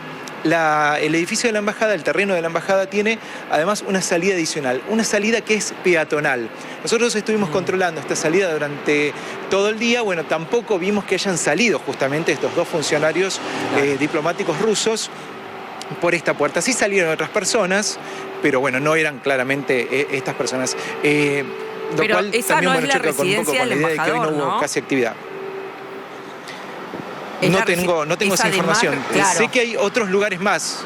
el edificio de la embajada, el terreno de la embajada tiene además una salida adicional, una salida que es peatonal. Nosotros estuvimos controlando esta salida durante todo el día, bueno, tampoco vimos que hayan salido justamente estos dos funcionarios diplomáticos rusos por esta puerta. Sí salieron otras personas, pero bueno, no eran claramente estas personas. Lo pero cual esa también, no es la residencia del embajador, de que hoy no hubo casi actividad. No tengo esa información. Claro. Sé que hay otros lugares más.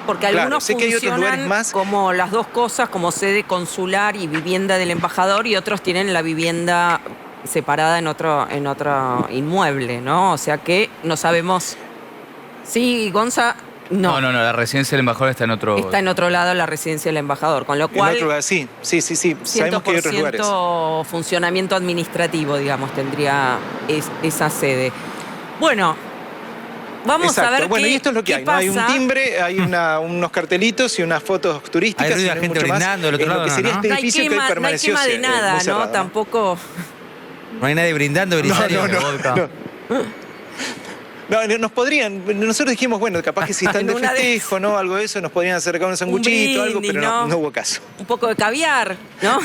Porque algunos funcionan como las dos cosas, como sede consular y vivienda del embajador, y otros tienen la vivienda separada en otro inmueble, ¿no? O sea que no sabemos. Sí, Gonza. No, la residencia del embajador está en otro... Está en otro lado la residencia del embajador, con lo cual... En otro lugar, sí. Sabemos que hay otros lugares. 100% funcionamiento administrativo, digamos, tendría esa sede. Bueno, vamos a ver y esto es lo que hay, ¿no? Hay un timbre, hay unos cartelitos y unas fotos turísticas. Hay gente mucho brindando, más, el otro lado, que sería este edificio que hoy permaneció no hay quema de nada, cerrado, ¿no? Tampoco... No hay nadie brindando, Belisario. No, nosotros dijimos, bueno, capaz que si están de festejo, ¿no? Algo de eso, nos podrían acercar un sanguchito, algo, pero no hubo caso. Un poco de caviar, ¿no?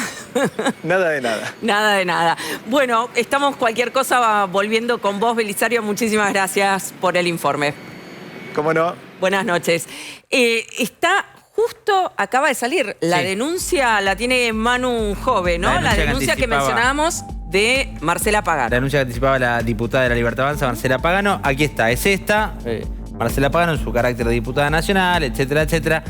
Nada de nada. Nada de nada. Bueno, estamos cualquier cosa volviendo con vos, Belisario. Muchísimas gracias por el informe. ¿Cómo no? Buenas noches. Justo acaba de salir la denuncia, la tiene Manu Jove, ¿no? La denuncia que mencionábamos de Marcela Pagano. La denuncia que anticipaba la diputada de la Libertad Avanza, Marcela Pagano. Aquí está, es esta. Marcela Pagano en su carácter de diputada nacional, etcétera, etcétera.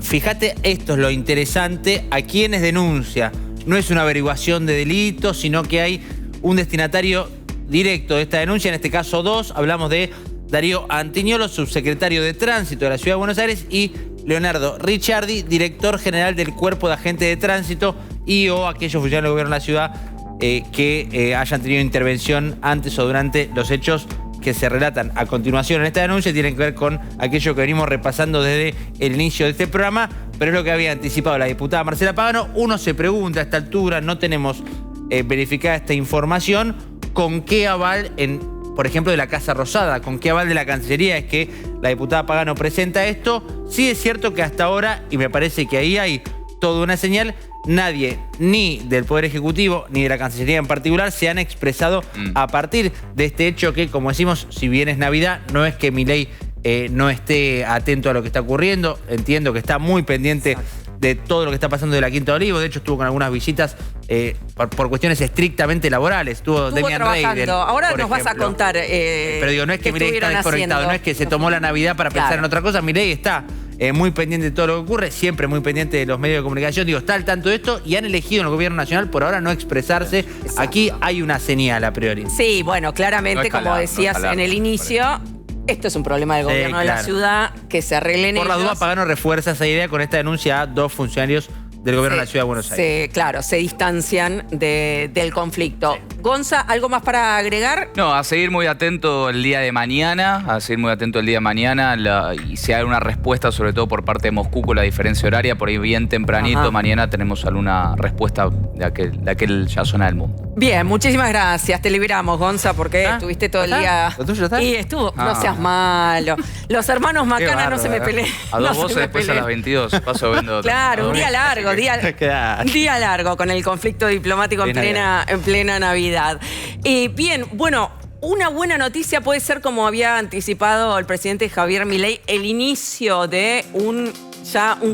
Fíjate, esto es lo interesante, a quienes denuncia. No es una averiguación de delitos, sino que hay un destinatario directo de esta denuncia, en este caso dos. Hablamos de Darío Antiñolo, subsecretario de Tránsito de la Ciudad de Buenos Aires, y Leonardo Ricciardi, director general del Cuerpo de Agentes de Tránsito, o aquellos funcionarios del gobierno de la ciudad que hayan tenido intervención antes o durante los hechos que se relatan a continuación en esta denuncia. Tienen que ver con aquello que venimos repasando desde el inicio de este programa, pero es lo que había anticipado la diputada Marcela Pagano. Uno se pregunta a esta altura, no tenemos verificada esta información, ¿con qué aval por ejemplo, de la Casa Rosada? ¿Con qué aval de la Cancillería es que la diputada Pagano presenta esto? Sí es cierto que hasta ahora, y me parece que ahí hay toda una señal, nadie, ni del Poder Ejecutivo, ni de la Cancillería en particular, se han expresado a partir de este hecho que, como decimos, si bien es Navidad, no es que Milei no esté atento a lo que está ocurriendo. Entiendo que está muy pendiente de todo lo que está pasando de la Quinta de Olivos. De hecho, estuvo con algunas visitas por cuestiones estrictamente laborales. Estuvo Demian Rey. Ahora nos vas a contar. Pero digo, no es que Milei está desconectado, no es que se tomó la Navidad para pensar en otra cosa. Milei está muy pendiente de todo lo que ocurre, siempre muy pendiente de los medios de comunicación. Digo, está al tanto de esto y han elegido en el gobierno nacional por ahora no expresarse. Exacto. Aquí hay una señal a priori. Sí, bueno, claramente, como decías en el inicio, esto es un problema del gobierno de la ciudad, que se arreglen ellos. Por la duda, Pagano refuerza esa idea con esta denuncia a 2 funcionarios del gobierno de la Ciudad de Buenos Aires. Claro, se distancian del conflicto. Gonza, ¿algo más para agregar? No, a seguir muy atento el día de mañana, y si hay una respuesta, sobre todo por parte de Moscú con la diferencia horaria, por ahí bien tempranito, mañana tenemos alguna respuesta de aquel ya zona del mundo. Bien, muchísimas gracias. Te liberamos, Gonza, porque estuviste todo el día. ¿Lo tuyo está? Y estuvo. No seas malo. Los hermanos Macana no se me peleen. A 2 voces después a las 22. Paso viendo. Claro, un día largo. Día largo con el conflicto diplomático en plena Navidad. Bien, bueno, una buena noticia puede ser, como había anticipado el presidente Javier Milei, el inicio de un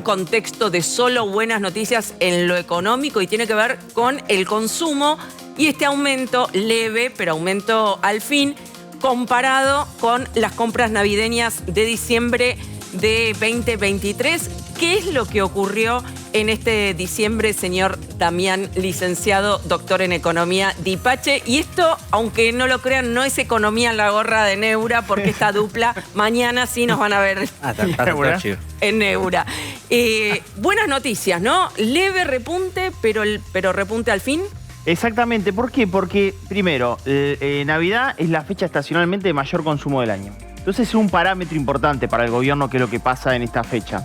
contexto de solo buenas noticias en lo económico, y tiene que ver con el consumo y este aumento leve, pero aumento al fin, comparado con las compras navideñas de diciembre de 2023. ¿Qué es lo que ocurrió en este diciembre, señor Damián, licenciado, doctor en Economía, Dipache? Y esto, aunque no lo crean, no es economía en la gorra de Neura, porque esta dupla mañana sí nos van a ver en Neura. Buenas noticias, ¿no? Leve repunte, pero repunte al fin. Exactamente. ¿Por qué? Porque, primero, Navidad es la fecha estacionalmente de mayor consumo del año. Entonces es un parámetro importante para el gobierno, que es lo que pasa en esta fecha.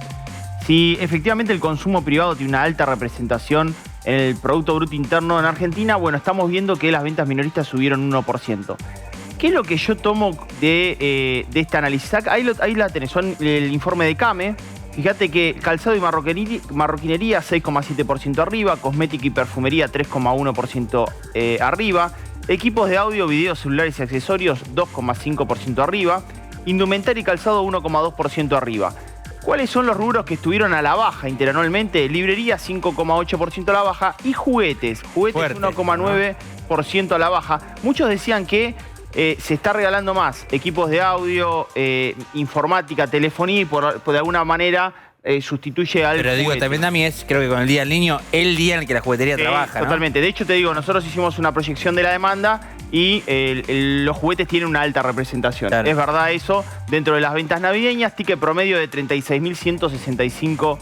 Si efectivamente el consumo privado tiene una alta representación en el Producto Bruto Interno en Argentina, bueno, estamos viendo que las ventas minoristas subieron un 1%. ¿Qué es lo que yo tomo de este análisis? Ahí la tenés, son el informe de CAME. Fíjate que calzado y marroquinería 6,7% arriba, cosmética y perfumería 3,1% arriba, equipos de audio, video, celulares y accesorios 2,5% arriba, indumentaria y calzado 1,2% arriba. ¿Cuáles son los rubros que estuvieron a la baja interanualmente? Librería 5,8% a la baja y juguetes 1,9% a la baja. Muchos decían que se está regalando más equipos de audio, informática, telefonía, y de alguna manera sustituye al Pero digo, juguete. también, Dami, creo que con el Día del Niño, el día en el que la juguetería trabaja, ¿no? Totalmente. De hecho, te digo, nosotros hicimos una proyección de la demanda y los juguetes tienen una alta representación. Claro. Es verdad eso. Dentro de las ventas navideñas, ticket promedio de 36.165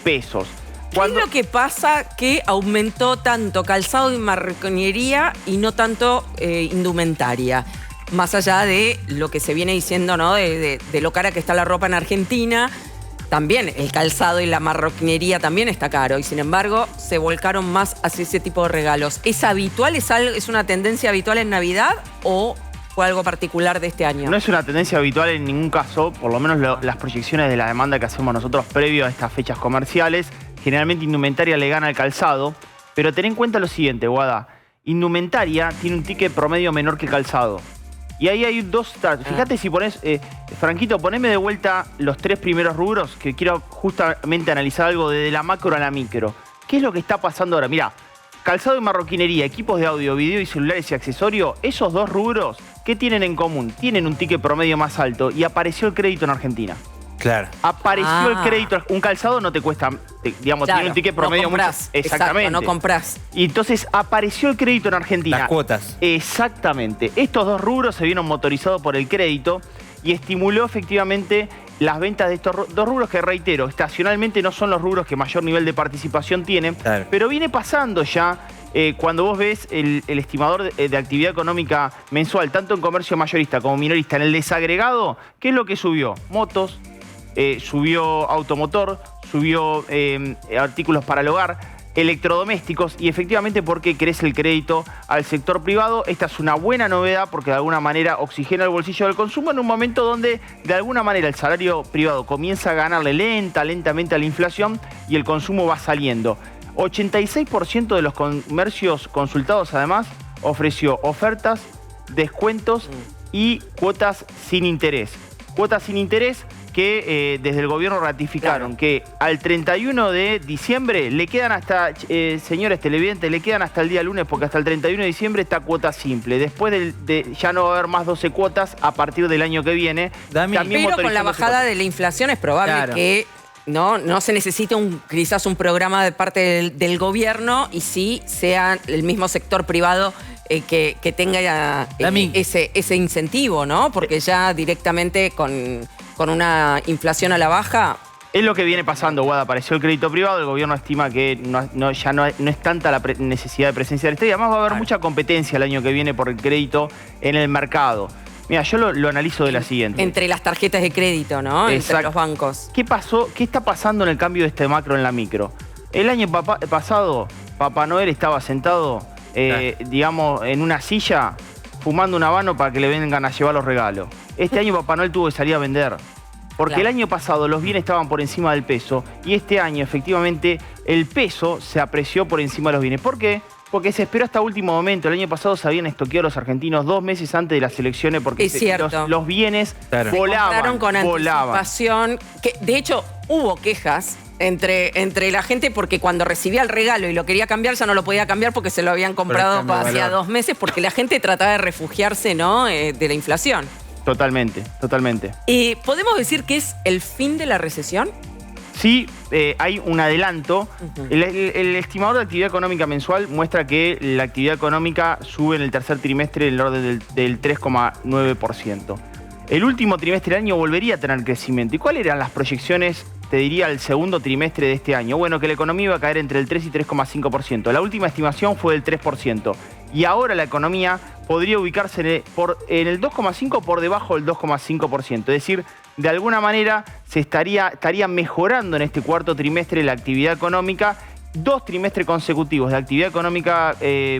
pesos. ¿Qué es lo que pasa que aumentó tanto calzado y marroquinería y no tanto indumentaria? Más allá de lo que se viene diciendo, ¿no? De lo cara que está la ropa en Argentina, también el calzado y la marroquinería también está caro, y sin embargo se volcaron más hacia ese tipo de regalos. ¿Es habitual? ¿Es una tendencia habitual en Navidad o fue algo particular de este año? No es una tendencia habitual en ningún caso, por lo menos las proyecciones de la demanda que hacemos nosotros previo a estas fechas comerciales. Generalmente indumentaria le gana al calzado, pero ten en cuenta lo siguiente, Guada. Indumentaria tiene un ticket promedio menor que calzado. Y ahí hay dos... Fíjate si pones... Franquito, poneme de vuelta los 3 primeros rubros, que quiero justamente analizar algo desde la macro a la micro. ¿Qué es lo que está pasando ahora? Mirá, calzado y marroquinería, equipos de audio, video y celulares y accesorios, esos 2 rubros, ¿qué tienen en común? Tienen un ticket promedio más alto y apareció el crédito en Argentina. Claro. Apareció el crédito. Un calzado no te cuesta, digamos, tiene un ticket promedio no comprás, mucho. Exactamente. Exacto, no comprás. Y entonces apareció el crédito en Argentina. Las cuotas. Exactamente. Estos 2 rubros se vieron motorizados por el crédito y estimuló efectivamente las ventas de estos 2 rubros que, reitero, estacionalmente no son los rubros que mayor nivel de participación tienen, claro, pero viene pasando ya. Cuando vos ves el estimador de actividad económica mensual, tanto en comercio mayorista como minorista, en el desagregado, ¿qué es lo que subió? Motos, subió automotor, subió artículos para el hogar. electrodomésticos y efectivamente porque crece el crédito al sector privado. Esta es una buena novedad porque de alguna manera oxigena el bolsillo del consumo en un momento donde de alguna manera el salario privado comienza a ganarle lentamente a la inflación y el consumo va saliendo. 86% de los comercios consultados además ofreció ofertas, descuentos y cuotas sin interés. Cuotas sin interés que desde el gobierno ratificaron que al 31 de diciembre le quedan hasta, señores televidentes, le quedan hasta el día lunes porque hasta el 31 de diciembre está cuota simple. Después ya no va a haber más 12 cuotas a partir del año que viene. Pero con la bajada de la inflación es probable que no se necesite quizás un programa de parte del gobierno y sí sea el mismo sector privado que tenga ese incentivo, ¿no? Porque ya directamente con una inflación a la baja. Es lo que viene pasando, Guada. Apareció el crédito privado, el gobierno estima que ya no es tanta la necesidad de presencia del Estado. Y además va a haber mucha competencia el año que viene por el crédito en el mercado. Mira, yo lo analizo de la siguiente. Entre las tarjetas de crédito, ¿no? Exacto. Entre los bancos. ¿Qué pasó? ¿Qué está pasando en el cambio de este macro en la micro? El año pasado, Papá Noel estaba sentado, digamos, en una silla, fumando un habano para que le vengan a llevar los regalos. Este año Papá Noel tuvo que salir a vender. Porque el año pasado los bienes estaban por encima del peso y este año efectivamente el peso se apreció por encima de los bienes. ¿Por qué? Porque se esperó hasta último momento. El año pasado se habían estoqueado los argentinos 2 meses antes de las elecciones porque los bienes volaban. Con anticipación. Que, de hecho, hubo quejas entre la gente porque cuando recibía el regalo y lo quería cambiar ya no lo podía cambiar porque se lo habían comprado hacía 2 meses porque la gente trataba de refugiarse, ¿no? De la inflación. Totalmente. ¿Podemos decir que es el fin de la recesión? Sí, hay un adelanto. El estimador de actividad económica mensual muestra que la actividad económica sube en el tercer trimestre en el orden del 3,9%. El último trimestre del año volvería a tener crecimiento. ¿Y cuáles eran las proyecciones, te diría, el segundo trimestre de este año? Bueno, que la economía iba a caer entre el 3 y 3,5%. La última estimación fue del 3%. Y ahora la economía podría ubicarse en el 2,5% por debajo del 2,5%. Es decir, de alguna manera se estaría mejorando en este cuarto trimestre la actividad económica. 2 trimestres consecutivos de actividad económica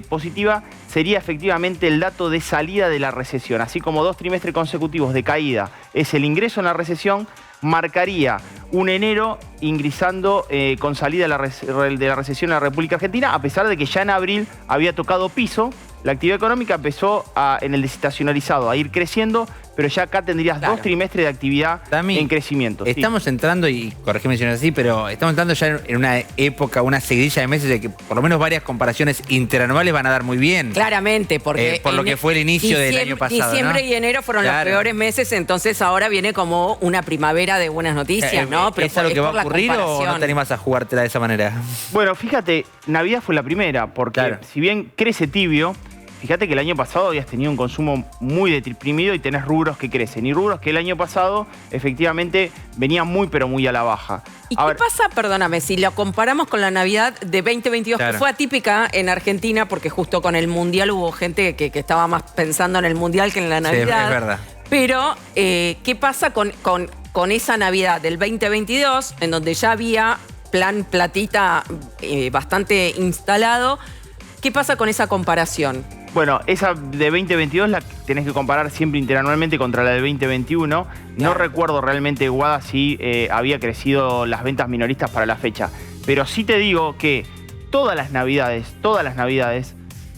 positiva sería efectivamente el dato de salida de la recesión. Así como 2 trimestres consecutivos de caída es el ingreso en la recesión, marcaría un enero ingresando con salida de la recesión en la República Argentina, a pesar de que ya en abril había tocado piso. La actividad económica empezó en el desestacionalizado a ir creciendo, pero ya acá tendrías 2 trimestres de actividad en crecimiento. Estamos entrando, y corregime si no es así, pero estamos entrando ya en una época, una seguidilla de meses de que por lo menos varias comparaciones interanuales van a dar muy bien. Claramente, porque por lo que fue el inicio del año pasado. Diciembre y enero fueron los peores meses, entonces ahora viene como una primavera de buenas noticias, ¿no? Pero ¿es algo que va a ocurrir o no te animas a jugártela de esa manera? Bueno, fíjate, Navidad fue la primera, porque si bien crece tibio, fíjate que el año pasado habías tenido un consumo muy deprimido y tenés rubros que crecen. Y rubros que el año pasado efectivamente venían muy pero muy a la baja. ¿Y qué pasa, perdóname, si lo comparamos con la Navidad de 2022, que fue atípica en Argentina porque justo con el Mundial hubo gente que estaba más pensando en el Mundial que en la Navidad? Sí, es verdad. Pero, ¿qué pasa con esa Navidad del 2022 en donde ya había plan platita bastante instalado? ¿Qué pasa con esa comparación? Bueno, esa de 2022 la tenés que comparar siempre interanualmente contra la de 2021. No recuerdo realmente, Guada, si había crecido las ventas minoristas para la fecha. Pero sí te digo que todas las navidades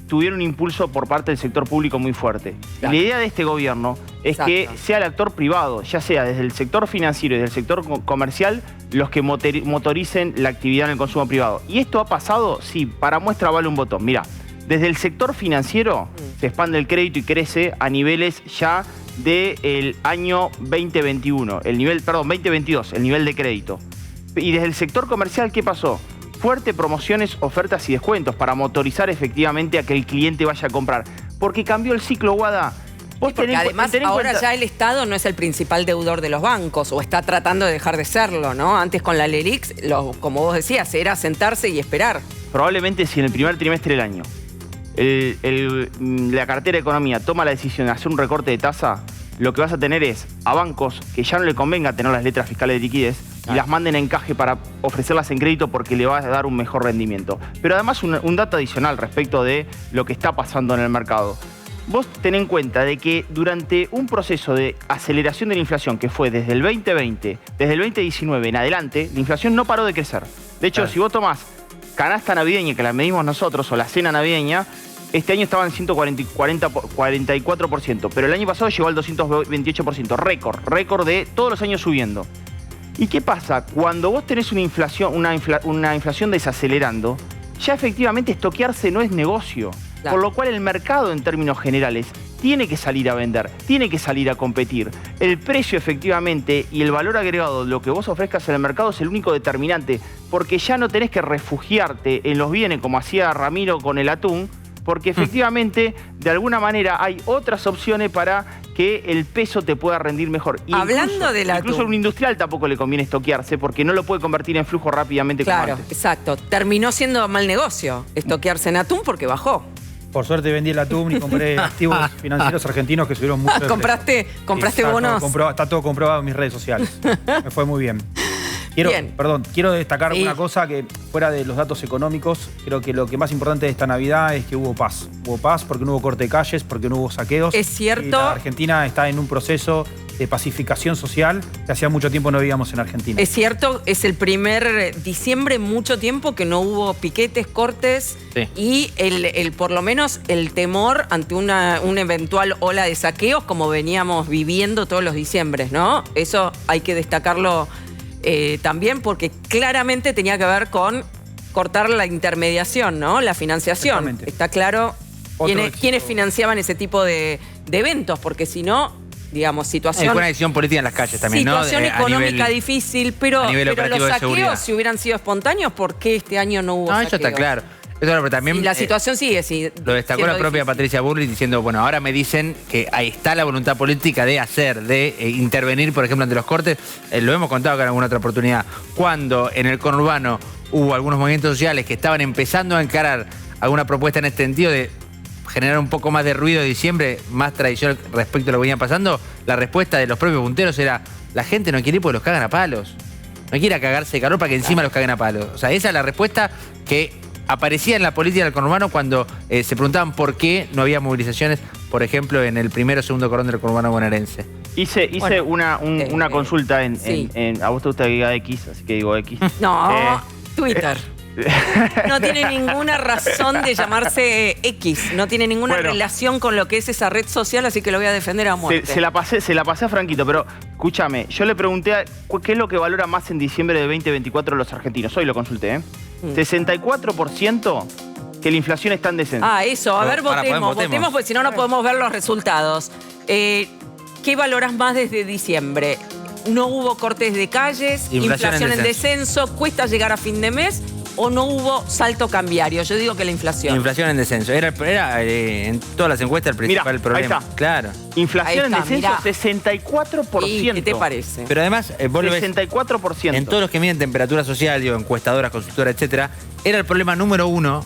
tuvieron un impulso por parte del sector público muy fuerte. Y la idea de este gobierno es que sea el actor privado, ya sea desde el sector financiero y del sector comercial, los que motoricen la actividad en el consumo privado. ¿Y esto ha pasado? Sí, para muestra vale un botón. Mirá. Desde el sector financiero se expande el crédito y crece a niveles ya del año 2021, 2022, el nivel de crédito. Y desde el sector comercial, ¿qué pasó? Fuerte promociones, ofertas y descuentos para motorizar efectivamente a que el cliente vaya a comprar. Porque cambió el ciclo, Guada. Porque además ahora ya el Estado no es el principal deudor de los bancos, o está tratando de dejar de serlo, ¿no? Antes con la LELIX, como vos decías, era sentarse y esperar. Probablemente si en el primer trimestre del año la cartera de economía toma la decisión de hacer un recorte de tasa, lo que vas a tener es a bancos que ya no le convenga tener las letras fiscales de liquidez, y las manden a encaje para ofrecerlas en crédito porque le va a dar un mejor rendimiento. Pero además un dato adicional respecto de lo que está pasando en el mercado. Vos ten en cuenta de que durante un proceso de aceleración de la inflación que fue desde el 2020, desde el 2019 en adelante, la inflación no paró de crecer. De hecho, si vos tomás canasta navideña, que la medimos nosotros, o la cena navideña, este año estaba en 144%, pero el año pasado llegó al 228%, récord de todos los años subiendo. ¿Y qué pasa? Cuando vos tenés una inflación desacelerando, ya efectivamente estoquearse no es negocio. Claro. Por lo cual el mercado, en términos generales, tiene que salir a vender, tiene que salir a competir. El precio, efectivamente, y el valor agregado de lo que vos ofrezcas en el mercado es el único determinante, porque ya no tenés que refugiarte en los bienes como hacía Ramiro con el atún, porque efectivamente, de alguna manera, hay otras opciones para que el peso te pueda rendir mejor. Y hablando del atún, incluso a un industrial tampoco le conviene estoquearse porque no lo puede convertir en flujo rápidamente como antes. Exacto. Terminó siendo mal negocio estoquearse en atún porque bajó. Por suerte vendí el atún y compré activos financieros argentinos que subieron mucho. ¿Compraste bonos? Está todo comprobado en mis redes sociales. Me fue muy bien. Quiero destacar una cosa que, fuera de los datos económicos, creo que lo que más importante de esta Navidad es que hubo paz. Hubo paz porque no hubo corte de calles, porque no hubo saqueos. Es cierto. Y la Argentina está en un proceso de pacificación social que hacía mucho tiempo no veíamos en Argentina. Es cierto, es el primer diciembre en mucho tiempo que no hubo piquetes, cortes y por lo menos el temor ante una eventual ola de saqueos como veníamos viviendo todos los diciembres, ¿no? Eso hay que destacarlo también porque claramente tenía que ver con cortar la intermediación, ¿no? La financiación. Está claro quiénes financiaban ese tipo de eventos, porque si no, digamos, situación... Fue una decisión política en las calles también, situación económica difícil, pero los saqueos, si hubieran sido espontáneos, ¿por qué este año no hubo saqueos? Eso está claro. Pero también, y la situación sigue lo destacó la propia Patricia Bullrich diciendo, bueno, ahora me dicen que ahí está la voluntad política de intervenir, por ejemplo, ante los cortes. Lo hemos contado acá en alguna otra oportunidad. Cuando en el conurbano hubo algunos movimientos sociales que estaban empezando a encarar alguna propuesta en este sentido de generar un poco más de ruido de diciembre, más tradicional respecto a lo que venía pasando, la respuesta de los propios punteros era: la gente no quiere ir porque los cagan a palos. No quiere cagarse de calor para que encima los caguen a palos. O sea, esa es la respuesta que aparecía en la política del conurbano cuando se preguntaban por qué no había movilizaciones, por ejemplo, en el primero o segundo cordón del conurbano bonaerense. Hice una consulta a vos te gusta que diga X, así que digo X. No, Twitter. No tiene ninguna razón de llamarse X, no tiene ninguna relación con lo que es esa red social, así que lo voy a defender a muerte. Se la pasé a Franquito, pero escúchame, yo le pregunté qué es lo que valora más en diciembre de 2024 los argentinos. Hoy lo consulté, 64% que la inflación está en descenso. Eso, a ver, votemos porque si no, no podemos ver los resultados. ¿Qué valoras más desde diciembre? ¿No hubo cortes de calles, inflación en descenso, cuesta llegar a fin de mes o no hubo salto cambiario? Yo digo que la inflación. Inflación en descenso. Era en todas las encuestas el principal problema. Ahí está. Claro. Inflación en descenso, 64%. ¿Y qué te parece? Pero además, vos 64%. Lo ves, en todos los que miden temperatura social, encuestadoras, consultoras, etcétera, era el problema número 1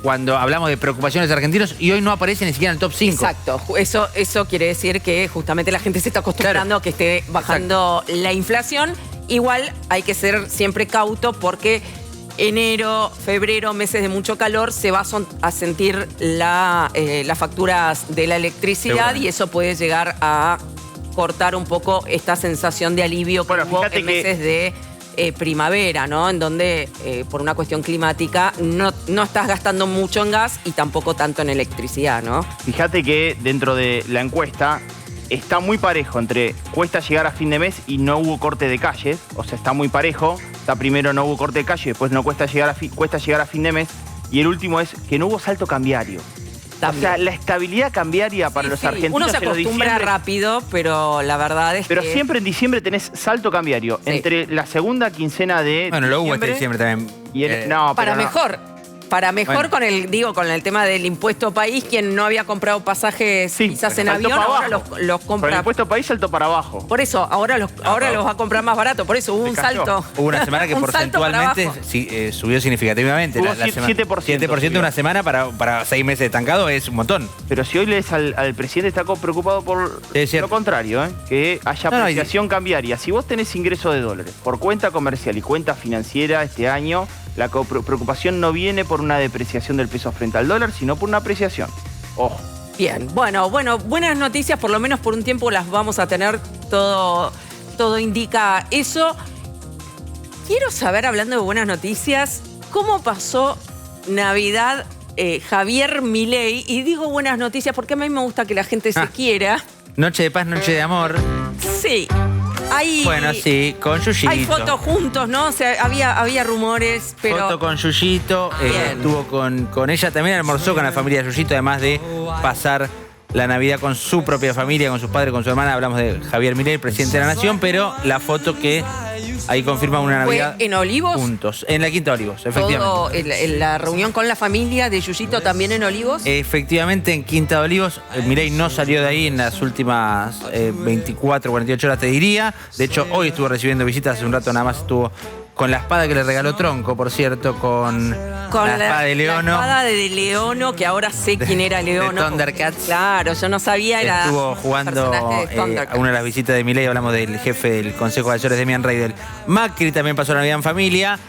cuando hablamos de preocupaciones de argentinos y hoy no aparece ni siquiera en el top 5. Exacto. Eso quiere decir que justamente la gente se está acostumbrando a que esté bajando la inflación. Igual hay que ser siempre cauto porque enero, febrero, meses de mucho calor, se va a sentir las facturas de la electricidad y eso puede llegar a cortar un poco esta sensación de alivio que hubo en meses de primavera, ¿no? En donde por una cuestión climática no estás gastando mucho en gas y tampoco tanto en electricidad, ¿no? Fíjate que dentro de la encuesta está muy parejo entre cuesta llegar a fin de mes y no hubo corte de calles, o sea, está muy parejo. Está primero no hubo corte de calle, después no cuesta llegar a fin de mes y el último es que no hubo salto cambiario. También. O sea, la estabilidad cambiaria para los argentinos. Uno se acostumbra rápido, pero la verdad es que... Pero siempre en diciembre tenés salto cambiario. Entre la segunda quincena de lo hubo este diciembre también. Y para mejor. para mejor con el tema del impuesto país, quien no había comprado pasajes quizás en avión, ahora los compra. Con el impuesto país saltó para abajo. Por eso, ahora los va a comprar más barato. Por eso hubo un salto. Hubo una semana que porcentualmente subió significativamente. Hubo 7%. 7% de una semana para 6 meses estancado es un montón. Pero si hoy lees al presidente, está preocupado por lo contrario, que haya apreciación cambiaria. Si vos tenés ingreso de dólares por cuenta comercial y cuenta financiera este año, la preocupación no viene por una depreciación del peso frente al dólar, sino por una apreciación. Ojo. Bien, bueno, buenas noticias, por lo menos por un tiempo las vamos a tener, todo indica eso. Quiero saber, hablando de buenas noticias, ¿cómo pasó Navidad Javier Milei? Y digo buenas noticias porque a mí me gusta que la gente se quiera. Noche de paz, noche de amor. Sí. Bueno, sí, con Yuyito. Hay fotos juntos, ¿no? O sea, había rumores, pero... Foto con Yuyito, estuvo con ella, también almorzó con la familia de Yuyito, además de pasar la Navidad con su propia familia, con sus padres, con su hermana. Hablamos de Javier Milei, presidente de la Nación, pero la foto que ahí confirma una Navidad ¿Fue en Olivos? Juntos, en la Quinta Olivos, efectivamente. La reunión con la familia de Yuyito también en Olivos. Efectivamente, en Quinta Olivos. Milei no salió de ahí en las últimas 24, 48 horas, te diría. De hecho, hoy estuvo recibiendo visitas, hace un rato nada más estuvo con la espada que le regaló Tronco, por cierto, con la espada de Leono. La espada de Leono, que ahora sé quién era Leono. De Thundercats. Claro, yo no sabía, era estuvo jugando a una de las visitas de Milei. Hablamos del jefe del Consejo de Asesores, Demian Reidel. Macri también pasó la Navidad en familia.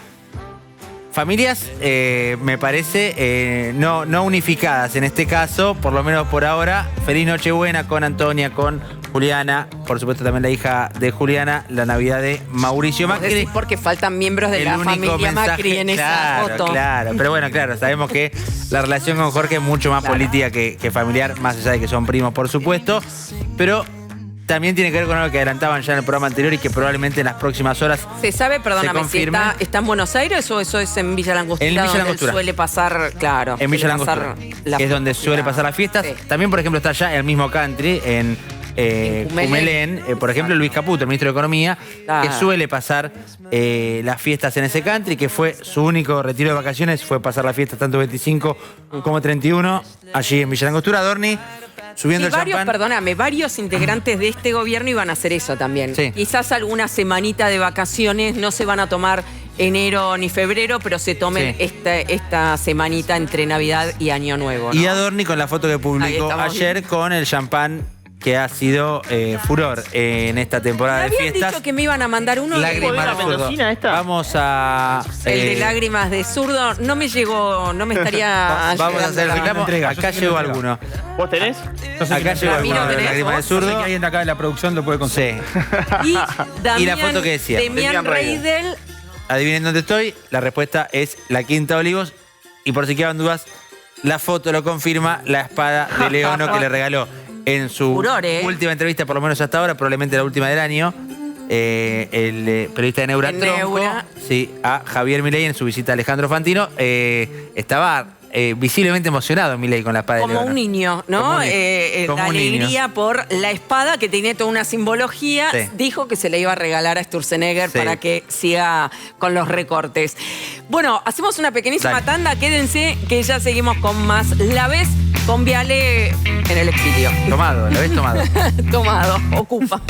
Familias, me parece, no unificadas en este caso, por lo menos por ahora. Feliz Nochebuena con Antonia, con Juliana, por supuesto también la hija de Juliana, la Navidad de Mauricio Macri. Porque faltan miembros de la familia Macri en esa foto. Claro, pero bueno, claro, sabemos que la relación con Jorge es mucho más política que familiar, más allá de que son primos, por supuesto, pero también tiene que ver con algo que adelantaban ya en el programa anterior y que probablemente en las próximas horas ¿se sabe, perdóname, si está en Buenos Aires o eso es en Villa Langostura? En Villa Langostura. Suele pasar, claro. En Villa Langostura, es donde suele pasar las fiestas. Sí. También, por ejemplo, está allá el mismo country, en Cumelén, por ejemplo, Luis Caputo, el ministro de Economía, que suele pasar las fiestas en ese country, que fue su único retiro de vacaciones, fue pasar las fiestas tanto 25 como 31, allí en Villa Langostura. Dorni, subiendo el champán. Perdóname, varios integrantes de este gobierno iban a hacer eso también. Sí. Quizás alguna semanita de vacaciones, no se van a tomar enero ni febrero, pero se tomen esta semanita entre Navidad y Año Nuevo, ¿no? Y Adorni con la foto que publicó ayer con el champán que ha sido furor en esta temporada de fiestas. Habían dicho que me iban a mandar uno. Lágrimas de Zurdo. Vamos a... El de Lágrimas de Zurdo. No me llegó, no me estaría... Vamos a hacer el reclamo. Acá llegó alguno. ¿Vos tenés? Acá llegó alguno de Lágrimas de Zurdo. No sé que alguien de acá de la producción lo puede conseguir. Sí. Y la foto que decía. Demian Reidel. Adivinen dónde estoy. La respuesta es la Quinta Olivos. Y por si quedan dudas, la foto lo confirma, la espada de Leono que le regaló en su última entrevista, por lo menos hasta ahora, probablemente la última del año, el periodista de Neura Tronco, sí, a Javier Milei en su visita a Alejandro Fantino. Estaba visiblemente emocionado Milei con la espada de Leono. Como un niño, ¿no? La alegría por la espada, que tenía toda una simbología. Sí. Dijo que se le iba a regalar a Sturzenegger para que siga con los recortes. Bueno, hacemos una pequeñísima tanda. Quédense que ya seguimos con más. La ves con Viale en el exilio. Tomado, la ves tomado. Tomado, ocupa.